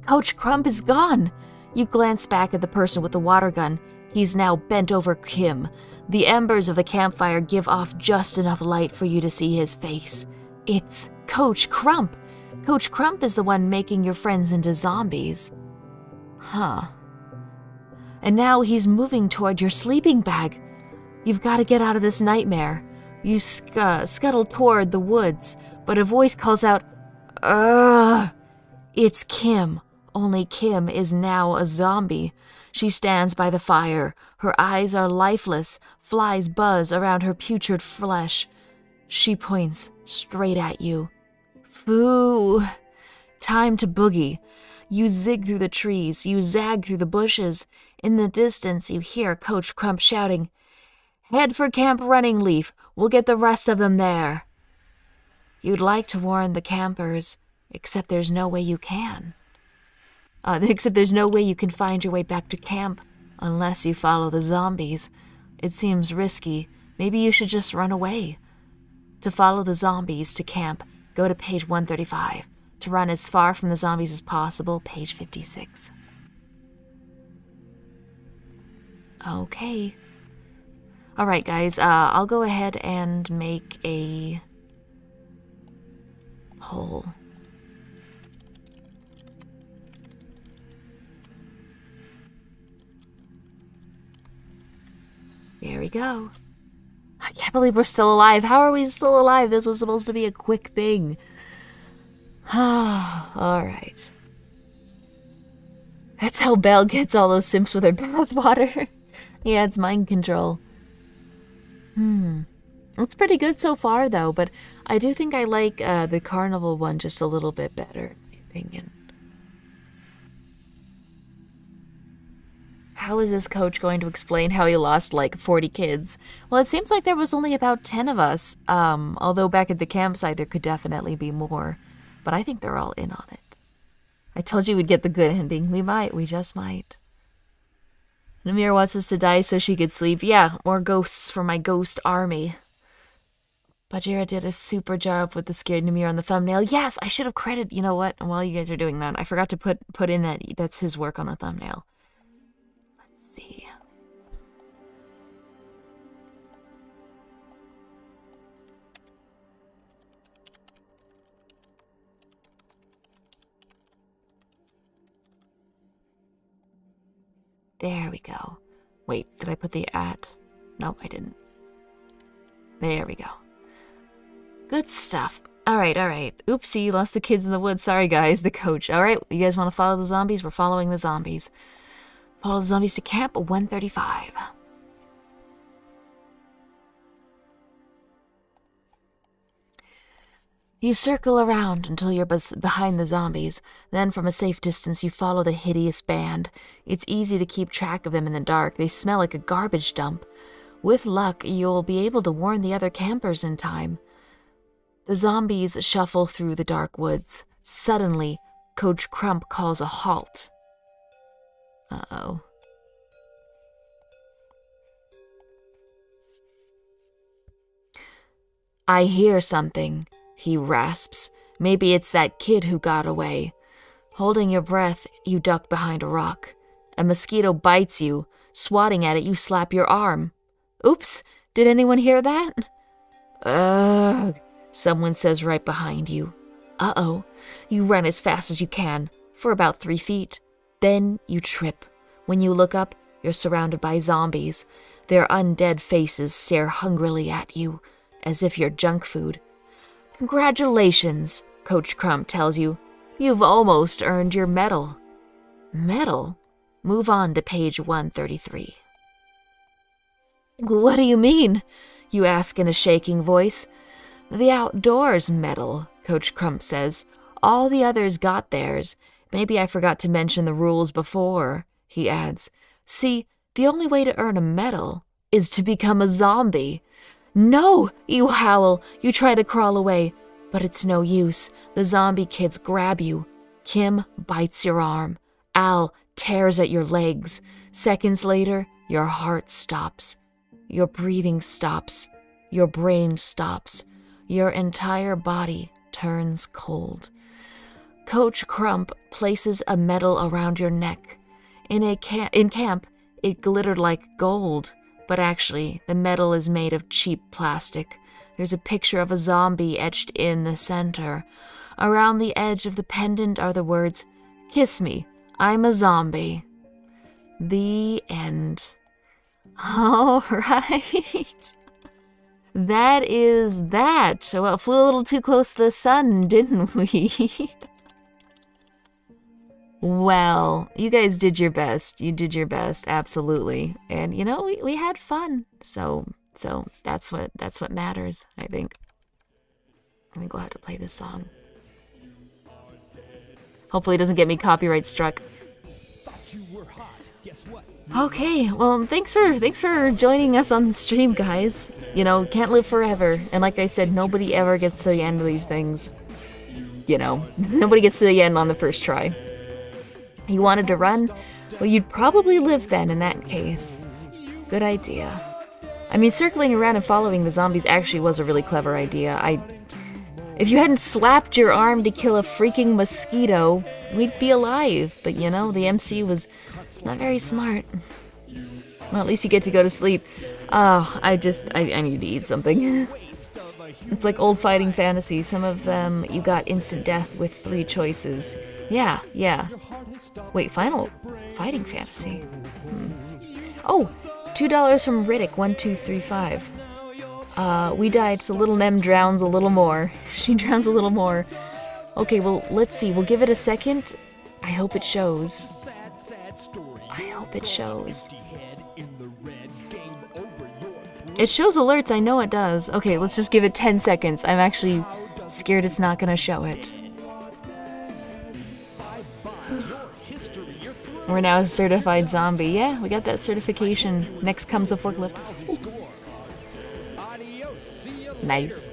Coach Crump is gone. You glance back at the person with the water gun. He's now bent over Kim. The embers of the campfire give off just enough light for you to see his face. It's Coach Crump. Coach Crump is the one making your friends into zombies. Huh. And now he's moving toward your sleeping bag. You've got to get out of this nightmare. You scuttle toward the woods, but a voice calls out, Ugh! It's Kim. Only Kim is now a zombie. She stands by the fire. Her eyes are lifeless. Flies buzz around her putrid flesh. She points straight at you. Foo! Time to boogie. You zig through the trees. You zag through the bushes. In the distance, you hear Coach Crump shouting, Head for Camp Running Leaf. We'll get the rest of them there. You'd like to warn the campers, except there's no way you can. Except there's no way you can find your way back to camp unless you follow the zombies. It seems risky. Maybe you should just run away. To follow the zombies to camp, go to page 135. To run as far from the zombies as possible, page 56. Okay. All right, guys, I'll go ahead and make a poll. There we go. I can't believe we're still alive. How are we still alive? This was supposed to be a quick thing. All right. That's how Belle gets all those simps with her bathwater. Yeah, it's mind control. It's pretty good so far, though, but I do think I like the carnival one just a little bit better, in my opinion. How is this coach going to explain how he lost like 40 kids? Well, it seems like there was only about 10 of us, although back at the campsite there could definitely be more. But I think they're all in on it. I told you we'd get the good ending. We just might. Namir wants us to die so she could sleep. Yeah, more ghosts for my ghost army. Bajira did a super job with the scared Namir on the thumbnail. Yes, I should have credited. You know what? While you guys are doing that, I forgot to put in that's his work on the thumbnail. Let's see. There we go. Wait, did I put the at? Nope, I didn't. There we go. Good stuff. All right. Oopsie, lost the kids in the woods. Sorry, guys, the coach. All right, you guys want to follow the zombies? We're following the zombies. Follow the zombies to camp 135. You circle around until you're behind the zombies. Then from a safe distance, you follow the hideous band. It's easy to keep track of them in the dark. They smell like a garbage dump. With luck, you'll be able to warn the other campers in time. The zombies shuffle through the dark woods. Suddenly, Coach Crump calls a halt. Uh-oh. I hear something, he rasps. Maybe it's that kid who got away. Holding your breath, you duck behind a rock. A mosquito bites you. Swatting at it, you slap your arm. Oops, did anyone hear that? Ugh, someone says right behind you. Uh-oh. You run as fast as you can, for about 3 feet. Then you trip. When you look up, you're surrounded by zombies. Their undead faces stare hungrily at you, as if you're junk food. Congratulations, Coach Crump tells you. You've almost earned your medal. Medal? Move on to page 133. What do you mean? You ask in a shaking voice. The outdoors medal, Coach Crump says. All the others got theirs. Maybe I forgot to mention the rules before, he adds. See, the only way to earn a medal is to become a zombie. No, you howl. You try to crawl away, but it's no use. The zombie kids grab you. Kim bites your arm. Al tears at your legs. Seconds later, your heart stops. Your breathing stops. Your brain stops. Your entire body turns cold. Coach Crump places a medal around your neck. In camp, it glittered like gold, but actually, the medal is made of cheap plastic. There's a picture of a zombie etched in the center. Around the edge of the pendant are the words, "Kiss me, I'm a zombie." The end. All right. That is that. Well, flew a little too close to the sun, didn't we? Well, you guys did your best. You did your best, absolutely. And you know, we had fun. So that's what matters, I think. I think we'll have to play this song. Hopefully it doesn't get me copyright struck. Okay, well, thanks for joining us on the stream, guys. You know, can't live forever. And like I said, nobody ever gets to the end of these things. You know, nobody gets to the end on the first try. You wanted to run? Well, you'd probably live then in that case. Good idea. I mean, circling around and following the zombies actually was a really clever idea. If you hadn't slapped your arm to kill a freaking mosquito, we'd be alive. But you know, the MC was not very smart. Well, at least you get to go to sleep. Oh, I need to eat something. It's like old fighting fantasy. Some of them, you got instant death with 3 choices. Yeah. Wait, final fighting fantasy. Oh, $2 from Riddick 1235. We died, so Little Nem drowns a little more. She drowns a little more. Okay, well, let's see. We'll give it a second. I hope it shows. I hope it shows. It shows alerts, I know it does. Okay, let's just give it 10 seconds. I'm actually scared it's not gonna show it. We're now a certified zombie. Yeah, we got that certification. Next comes the forklift. Nice.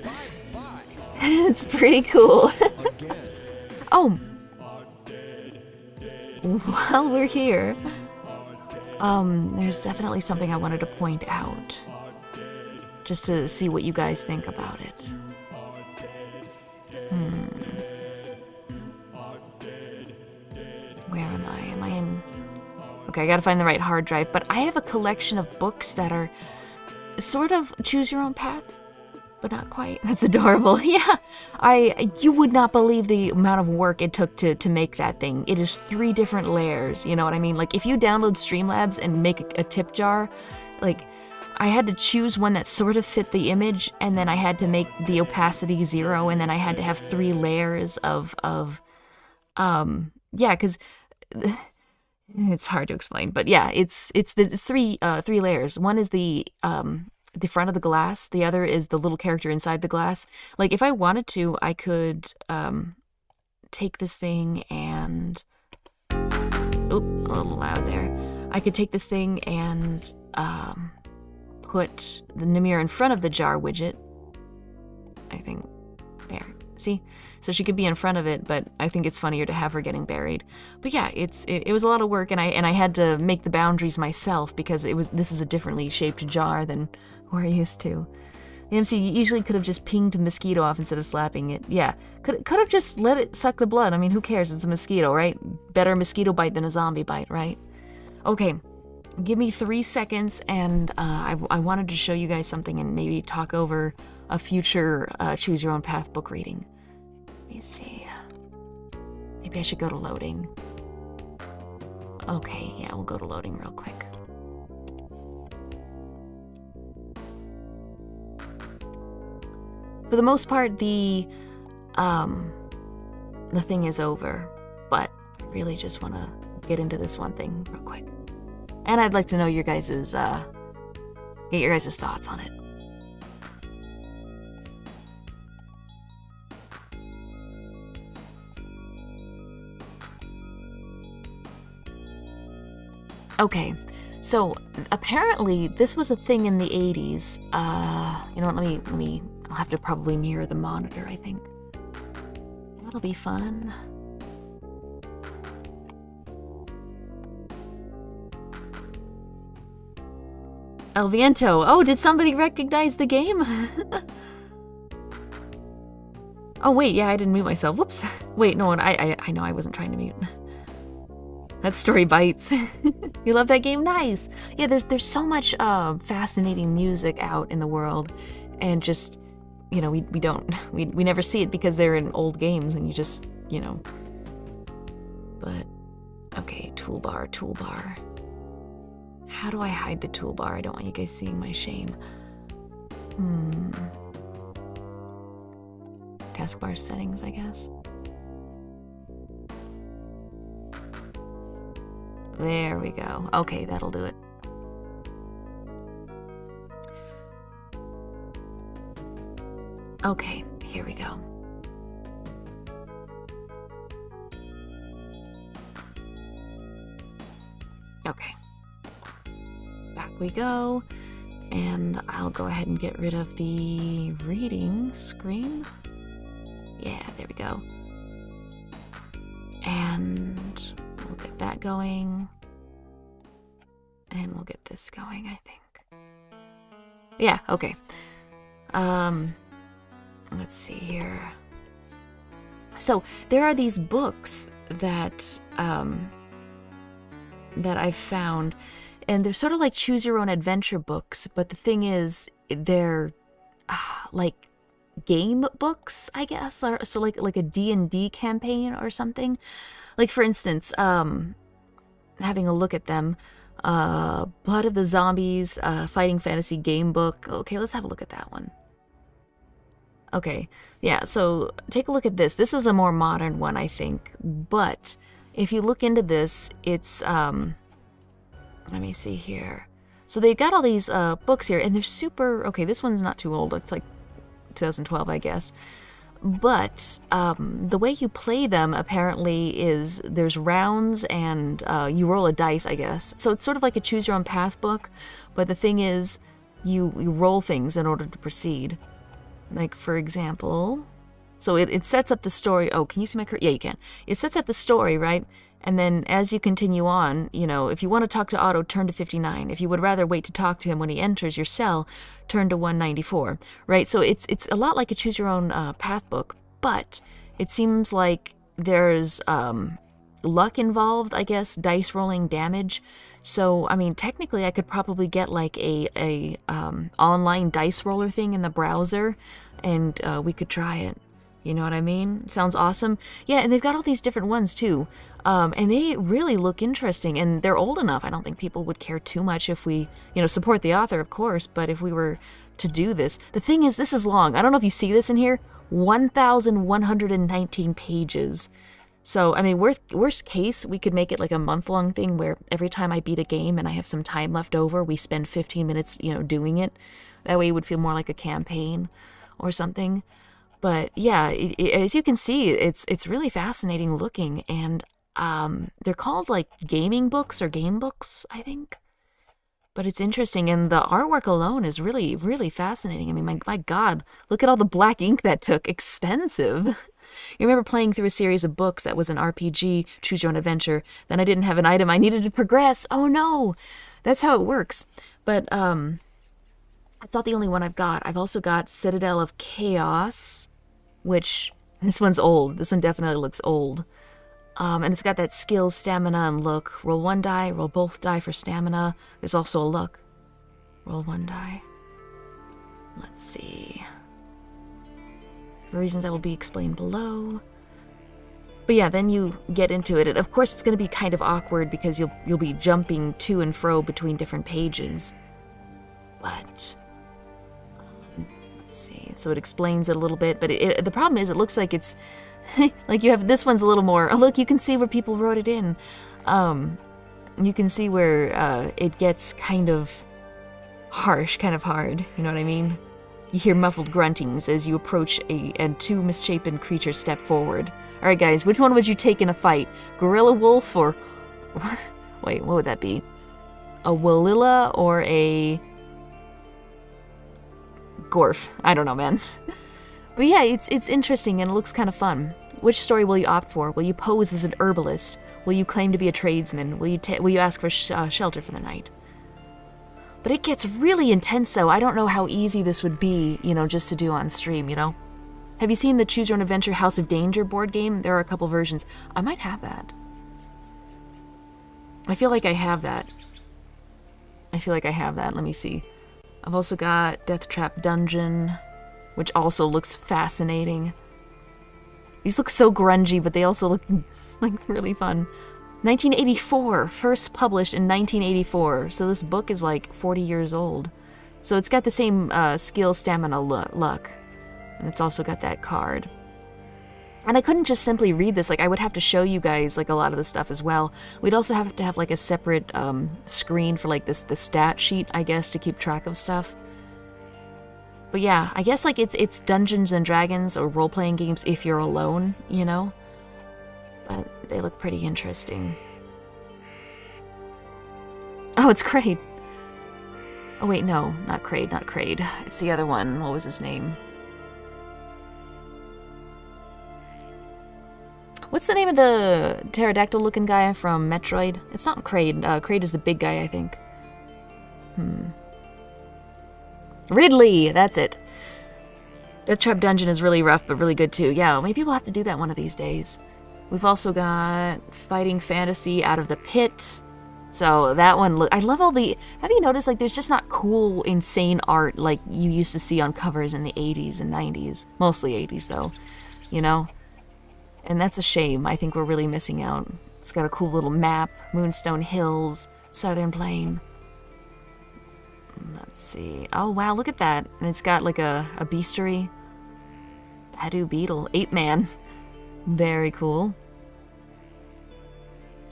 It's pretty cool. Oh, while we're here, there's definitely something I wanted to point out, just to see what you guys think about it. Where am I? Am I in? Okay, I gotta find the right hard drive, but I have a collection of books that are sort of choose your own path, but not quite. That's adorable. Yeah, you would not believe the amount of work it took to make that thing. It is 3 different layers, you know what I mean? Like, if you download Streamlabs and make a tip jar, like, I had to choose one that sort of fit the image, and then I had to make the opacity 0, and then I had to have 3 layers of yeah, because it's hard to explain, but yeah, it's the 3 layers. One is the front of the glass. The other is the little character inside the glass. Like, if I wanted to, I could take this thing and... Oop, a little loud there. I could take this thing and put the Namir in front of the jar widget. I think. There. See? So she could be in front of it, but I think it's funnier to have her getting buried. But yeah, it was a lot of work, and I had to make the boundaries myself because this is a differently shaped jar than we're used to. The MC usually could have just pinged the mosquito off instead of slapping it. Yeah, could have just let it suck the blood. I mean, who cares? It's a mosquito, right? Better a mosquito bite than a zombie bite, right? Okay, give me 3 seconds, and I wanted to show you guys something and maybe talk over a future Choose Your Own Path book reading. Let me see. Maybe I should go to loading. Okay, yeah, we'll go to loading real quick. For the most part, the thing is over, but I really just want to get into this one thing real quick. And I'd like to know your guys' get your guys' thoughts on it. Okay, so apparently this was a thing in the 80s. You know what, let me, I'll have to probably mirror the monitor, I think. That'll be fun. El Viento. Oh, did somebody recognize the game? Oh, wait, yeah, I didn't mute myself. Whoops. Wait, no, I know I wasn't trying to mute. That story bites. You love that game? Nice. Yeah, there's so much fascinating music out in the world, and just, you know, we never see it because they're in old games, and you just, you know. But okay, toolbar. How do I hide the toolbar? I don't want you guys seeing my shame. Taskbar settings, I guess. There we go. Okay, that'll do it. Okay, here we go. Okay. Back we go. And I'll go ahead and get rid of the reading screen. Yeah, there we go. And we'll get that going. And we'll get this going, I think. Yeah, okay. Let's see here. So there are these books that that I've found, and they're sort of like choose your own adventure books, but the thing is, they're like game books, I guess, or so like a D&D campaign or something. Like, for instance, having a look at them, Blood of the Zombies, fighting fantasy game book. Okay, let's have a look at that one. Okay, yeah, so take a look at this. This is a more modern one, I think, but if you look into this, it's, let me see here. So they've got all these books here, and they're super, okay, this one's not too old. It's like 2012, I guess. But the way you play them apparently is there's rounds and you roll a dice, I guess. So it's sort of like a choose your own path book, but the thing is you roll things in order to proceed. Like, for example, so it sets up the story. Oh, can you see my cursor? Yeah, you can. It sets up the story, right? And then as you continue on, you know, if you want to talk to Otto, turn to 59. If you would rather wait to talk to him when he enters your cell, turn to 194, right? So it's a lot like a choose your own path book, but it seems like there's luck involved, I guess, dice rolling damage. So, I mean, technically I could probably get like a online dice roller thing in the browser, and we could try it. You know what I mean? Sounds awesome. Yeah, and they've got all these different ones too. And they really look interesting, and they're old enough. I don't think people would care too much if we, you know, support the author, of course, but if we were to do this. The thing is, this is long. I don't know if you see this in here. 1,119 pages. So, I mean, worst case, we could make it like a month-long thing where every time I beat a game and I have some time left over, we spend 15 minutes, you know, doing it. That way it would feel more like a campaign or something. But yeah, as you can see, it's really fascinating looking, and they're called like gaming books or game books, I think. But it's interesting, and the artwork alone is really, really fascinating. I mean, my God, look at all the black ink that took. Expensive. You remember playing through a series of books that was an RPG, choose your own adventure. Then I didn't have an item I needed to progress. Oh no, that's how it works. But it's not the only one I've got. I've also got Citadel of Chaos, which, this one's old. This one definitely looks old. And it's got that skill, stamina, and look. Roll one die, roll both die for stamina. There's also a look. Roll one die. Let's see. For reasons that will be explained below. But yeah, then you get into it. And of course, it's going to be kind of awkward because you'll be jumping to and fro between different pages. But let's see. So it explains it a little bit. But the problem is, it looks like it's like you have this one's a little more. Oh, look, you can see where people wrote it in. You can see where it gets kind of harsh, kind of hard. You know what I mean? You hear muffled gruntings as you approach and two misshapen creatures step forward. All right, guys, which one would you take in a fight? Gorilla wolf or wait, what would that be? A Walilla or a Gorf? I don't know, man. But yeah, it's interesting and it looks kind of fun. Which story will you opt for? Will you pose as an herbalist? Will you claim to be a tradesman? Will you ask for shelter for the night? But it gets really intense, though. I don't know how easy this would be, you know, just to do on stream, you know? Have you seen the Choose Your Own Adventure House of Danger board game? There are a couple versions. I might have that. I feel like I have that. Let me see. I've also got Death Trap Dungeon, which also looks fascinating. These look so grungy, but they also look like really fun. 1984, first published in 1984. So this book is like 40 years old. So it's got the same skill, stamina, luck. And it's also got that card. And I couldn't just simply read this. Like, I would have to show you guys like a lot of the stuff as well. We'd also have to have like a separate screen for like the stat sheet, I guess, to keep track of stuff. But yeah, I guess like it's Dungeons and Dragons or role-playing games if you're alone, you know? But they look pretty interesting. Oh, it's Kraid. Oh wait, no, not Kraid. It's the other one. What was his name? What's the name of the pterodactyl-looking guy from Metroid? It's not Kraid. Kraid is the big guy, I think. Ridley! That's it. Death Trap Dungeon is really rough, but really good too. Yeah, maybe we'll have to do that one of these days. We've also got Fighting Fantasy Out of the Pit. So that one, I love all the... Have you noticed, like, there's just not cool, insane art like you used to see on covers in the 80s and 90s. Mostly 80s, though. You know? And that's a shame. I think we're really missing out. It's got a cool little map. Moonstone Hills. Southern Plain. Let's see. Oh, wow, look at that. And it's got, like, a bestiary. Badu Beetle. Ape Man. Very cool.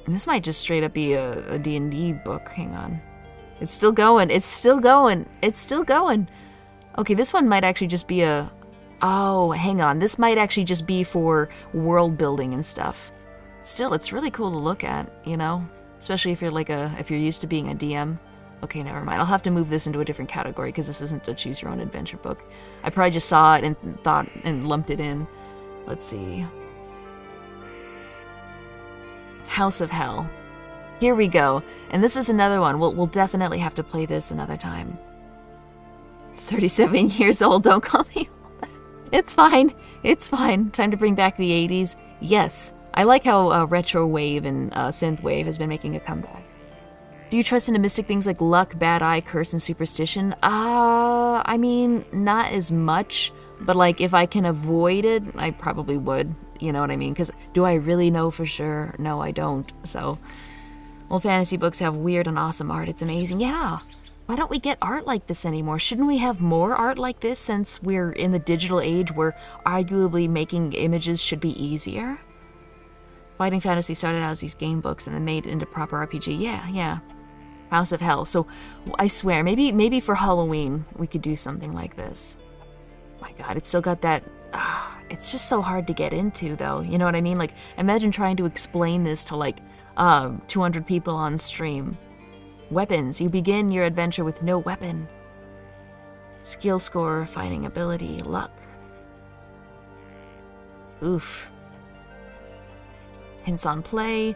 And this might just straight up be a D&D book. Hang on. It's still going. It's still going. It's still going. Okay, this one might actually just be a Oh, hang on. This might actually just be for world building and stuff. Still, it's really cool to look at, you know? Especially if you're if you're used to being a DM. Okay, never mind. I'll have to move this into a different category because this isn't a choose your own adventure book. I probably just saw it and thought and lumped it in. Let's see. House of Hell. Here we go. And this is another one. We'll definitely have to play this another time. It's 37 years old. Don't call me. It's fine. It's fine. Time to bring back the 80s. Yes. I like how retro wave and synth wave has been making a comeback. Do you trust into mystic things like luck, bad eye, curse, and superstition? I mean, not as much, but like if I can avoid it, I probably would. You know what I mean? Because do I really know for sure? No, I don't. So, old fantasy books have weird and awesome art. It's amazing. Yeah. Why don't we get art like this anymore? Shouldn't we have more art like this since we're in the digital age where arguably making images should be easier? Fighting fantasy started out as these game books and then made it into proper RPG. Yeah. House of Hell. So I swear, maybe for Halloween we could do something like this. My God, it's still got that. It's just so hard to get into, though. You know what I mean? Like, imagine trying to explain this to like 200 people on stream. Weapons. You begin your adventure with no weapon. Skill score, fighting ability, luck. Oof. Hints on play,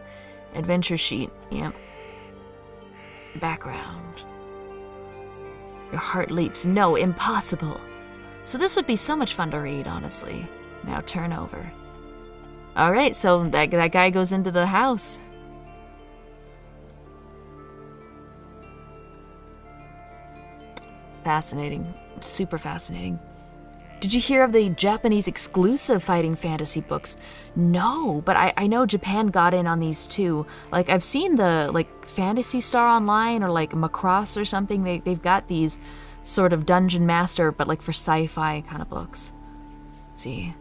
adventure sheet. Yep. Background. Your heart leaps. No, impossible. So this would be so much fun to read, honestly. Now turn over. Alright, so that guy goes into the house. Fascinating. Super fascinating. Did you hear of the Japanese exclusive fighting fantasy books? No, but I know Japan got in on these too. Like, I've seen the, like, Fantasy Star Online or, like, Macross or something. They've got these sort of Dungeon Master, but, like, for sci-fi kind of books. Let's see.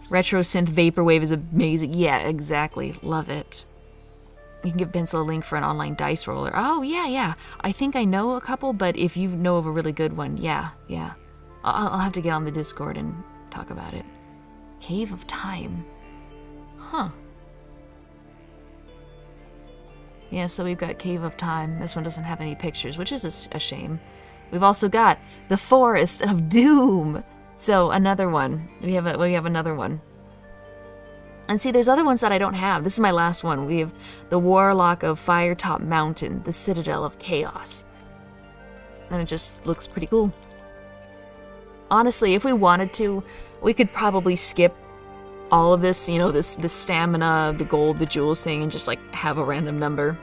Retro Synth Vaporwave is amazing. Yeah, exactly. Love it. You can give Pencil a link for an online dice roller. Oh, yeah. I think I know a couple, but if you know of a really good one, yeah. I'll have to get on the Discord and talk about it. Cave of Time. Huh. Yeah, so we've got Cave of Time. This one doesn't have any pictures, which is a shame. We've also got the Forest of Doom. So another one. We have another one. And see, there's other ones that I don't have. This is my last one. We have the Warlock of Firetop Mountain, the Citadel of Chaos. And it just looks pretty cool. Honestly, if we wanted to, we could probably skip all of this, you know, this stamina, the gold, the jewels thing, and just, like, have a random number.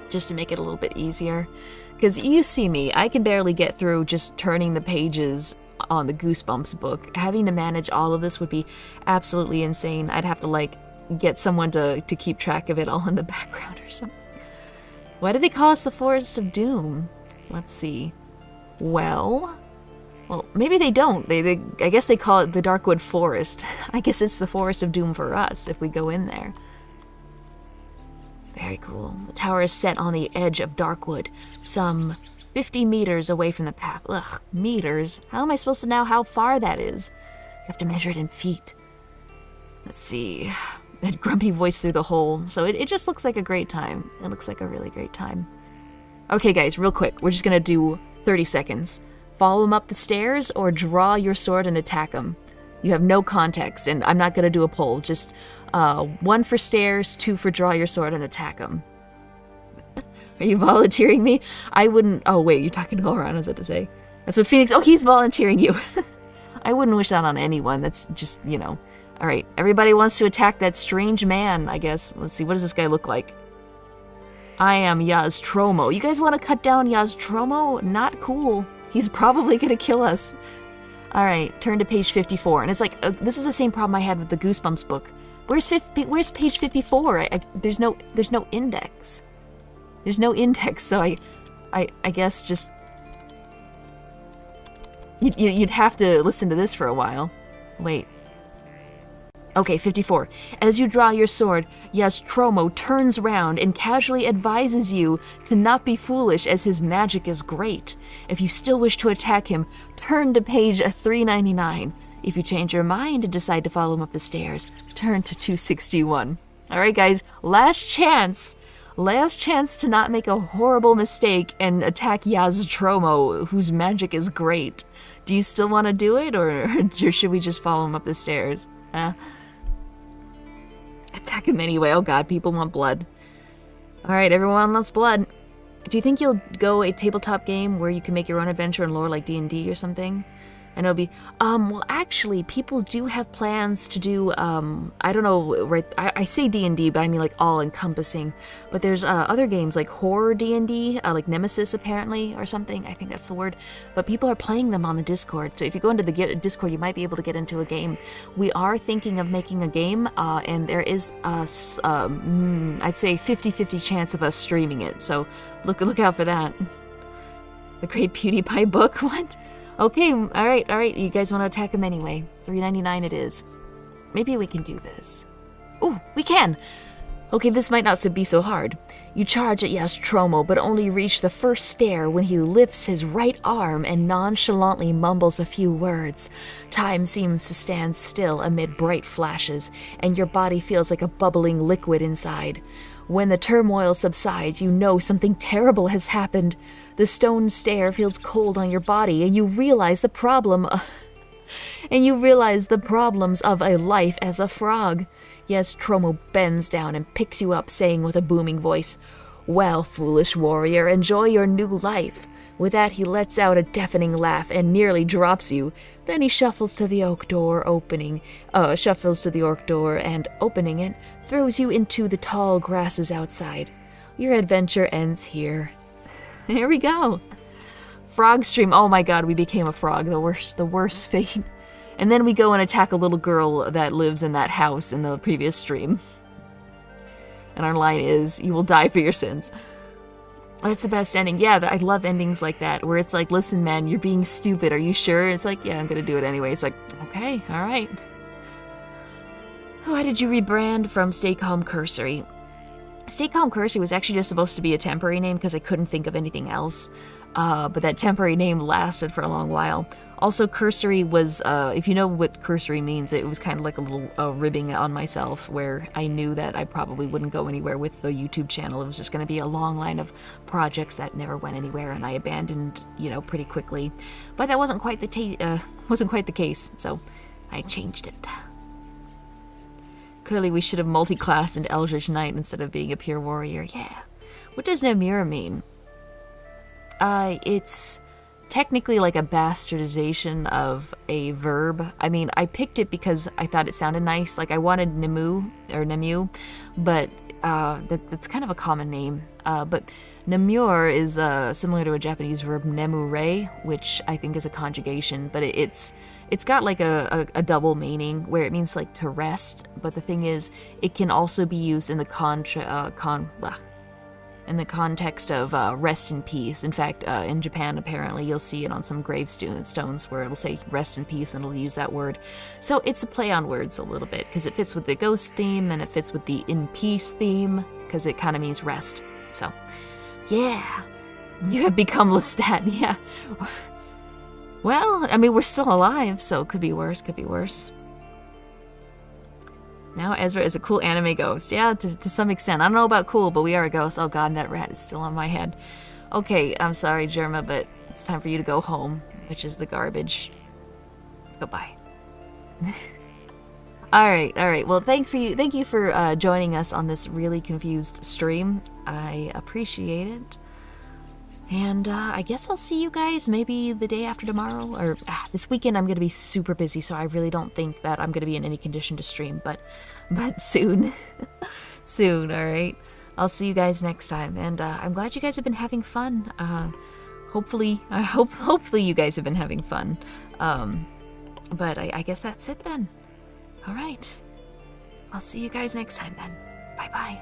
Just to make it a little bit easier. Because you see me, I can barely get through just turning the pages on the Goosebumps book. Having to manage all of this would be absolutely insane. I'd have to, like, get someone to keep track of it all in the background or something. Why do they call us the Forest of Doom? Let's see. Well, maybe they don't. I guess they call it the Darkwood Forest. I guess it's the Forest of Doom for us if we go in there. Very cool. The tower is set on the edge of Darkwood, some 50 meters away from the path. Ugh, meters? How am I supposed to know how far that is? You have to measure it in feet. Let's see. That grumpy voice through the hole. So it just looks like a great time. It looks like a really great time. Okay, guys, real quick. We're just going to do 30 seconds. Follow him up the stairs or draw your sword and attack him. You have no context, and I'm not going to do a poll. Just 1 for stairs, 2 for draw your sword and attack him. Are you volunteering me? I wouldn't... Oh, wait, you're talking to Laura, I was about to say. That's what Phoenix... Oh, he's volunteering you. I wouldn't wish that on anyone. That's just, you know. All right, everybody wants to attack that strange man, I guess. Let's see, what does this guy look like? I am Yaztromo. You guys want to cut down Yaztromo? Not cool. He's probably gonna kill us. Alright, turn to page 54. And it's like, this is the same problem I had with the Goosebumps book. Where's page 54? There's no index. There's no index, so I guess just... You'd have to listen to this for a while. Wait. Okay, 54. As you draw your sword, Yastromo turns round and casually advises you to not be foolish as his magic is great. If you still wish to attack him, turn to page 399. If you change your mind and decide to follow him up the stairs, turn to 261. Alright guys, last chance. Last chance to not make a horrible mistake and attack Yastromo, whose magic is great. Do you still want to do it, or should we just follow him up the stairs? Attack him anyway. Oh god, people want blood. Alright, everyone wants blood. Do you think you'll go a tabletop game where you can make your own adventure and lore like D&D or something? And it'll be, well, actually, people do have plans to do, I don't know, right, I say D&D, but I mean, like, all-encompassing, but there's, other games, like horror D&D, like Nemesis, apparently, or something, I think that's the word, but people are playing them on the Discord, so if you go into the Discord, you might be able to get into a game. We are thinking of making a game, and there is, I'd say 50-50 chance of us streaming it, so look out for that. The Great PewDiePie book, what? Okay, alright, you guys want to attack him anyway. 399 it is. Maybe we can do this. Ooh, we can! Okay, this might not be so hard. You charge at Yastromo, but only reach the first stair when he lifts his right arm and nonchalantly mumbles a few words. Time seems to stand still amid bright flashes, and your body feels like a bubbling liquid inside. When the turmoil subsides, you know something terrible has happened. The stone stair feels cold on your body, and you realize the problems of a life as a frog. Yastromo bends down and picks you up, saying with a booming voice, "Well, foolish warrior, enjoy your new life." With that, he lets out a deafening laugh and nearly drops you. Then he shuffles to the oak door, and opening it, throws you into the tall grasses outside. Your adventure ends here. Here we go. Frog stream. Oh my god, we became a frog. The worst fate. And then we go and attack a little girl that lives in that house in the previous stream. And our line is, "You will die for your sins." That's the best ending. Yeah, I love endings like that, where it's like, "Listen, man, you're being stupid. Are you sure?" It's like, "Yeah, I'm gonna do it anyway." It's like, okay, alright. Why did you rebrand from Stay Calm Cursory? Stay Calm Cursory was actually just supposed to be a temporary name because I couldn't think of anything else. But that temporary name lasted for a long while. Also, cursory was, if you know what cursory means, it was kind of like a little ribbing on myself where I knew that I probably wouldn't go anywhere with the YouTube channel. It was just going to be a long line of projects that never went anywhere, and I abandoned, pretty quickly. But that wasn't quite the case, so I changed it. Clearly, we should have multi-classed into Eldritch Knight instead of being a pure warrior. Yeah. What does Namura mean? It's technically like a bastardization of a verb. I mean, I picked it because I thought it sounded nice. Like, I wanted Nemu, but that's kind of a common name. But Namur is similar to a Japanese verb nemure, which I think is a conjugation, but it's got like a double meaning where it means like to rest, but the thing is, it can also be used in the context of rest in peace. In fact, in Japan, apparently, you'll see it on some gravestones where it'll say rest in peace and it'll use that word. So it's a play on words a little bit because it fits with the ghost theme and it fits with the in peace theme because it kind of means rest. So, yeah, you have become Lestat, yeah. Well, I mean, we're still alive, so it could be worse, Now Ezra is a cool anime ghost. Yeah, to some extent. I don't know about cool, but we are a ghost. Oh god, that rat is still on my head. Okay, I'm sorry, Germa, but it's time for you to go home, which is the garbage. Goodbye. Alright. Well, thank you for joining us on this really confused stream. I appreciate it. And I guess I'll see you guys maybe the day after tomorrow, or this weekend I'm going to be super busy, so I really don't think that I'm going to be in any condition to stream, but soon. Soon, alright? I'll see you guys next time, and I'm glad you guys have been having fun. Hopefully you guys have been having fun. But I guess that's it then. Alright. I'll see you guys next time then. Bye-bye.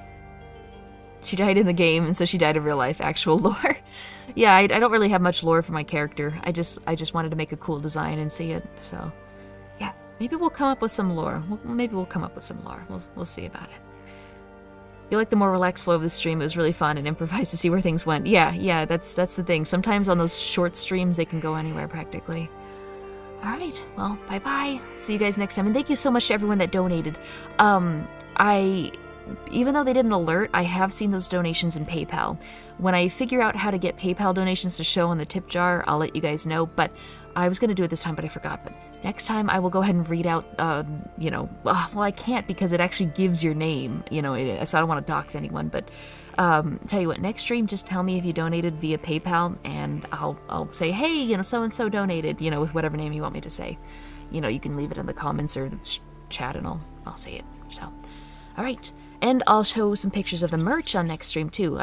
She died in the game, and so she died in real life. Actual lore. Yeah, I don't really have much lore for my character. I just wanted to make a cool design and see it. So, yeah. Maybe we'll come up with some lore. Maybe we'll come up with some lore. We'll see about it. You like the more relaxed flow of the stream. It was really fun and improvised to see where things went. Yeah, that's the thing. Sometimes on those short streams, they can go anywhere practically. All right, well, bye-bye. See you guys next time. And thank you so much to everyone that donated. Even though they didn't alert, I have seen those donations in PayPal. When I figure out how to get PayPal donations to show on the tip jar, I'll let you guys know. But I was going to do it this time, but I forgot. But next time I will go ahead and read out, well, I can't because it actually gives your name, so I don't want to dox anyone. But tell you what, next stream, just tell me if you donated via PayPal, and I'll say, hey, so-and-so donated, with whatever name you want me to say. You can leave it in the comments or the chat, and I'll say it. So, all right. And I'll show some pictures of the merch on next stream, too.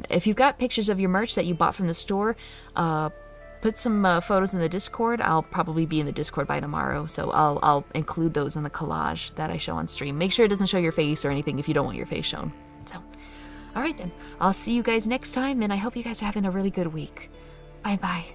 If you've got pictures of your merch that you bought from the store, put some photos in the Discord. I'll probably be in the Discord by tomorrow, so I'll include those in the collage that I show on stream. Make sure it doesn't show your face or anything if you don't want your face shown. So, all right then. I'll see you guys next time, and I hope you guys are having a really good week. Bye-bye.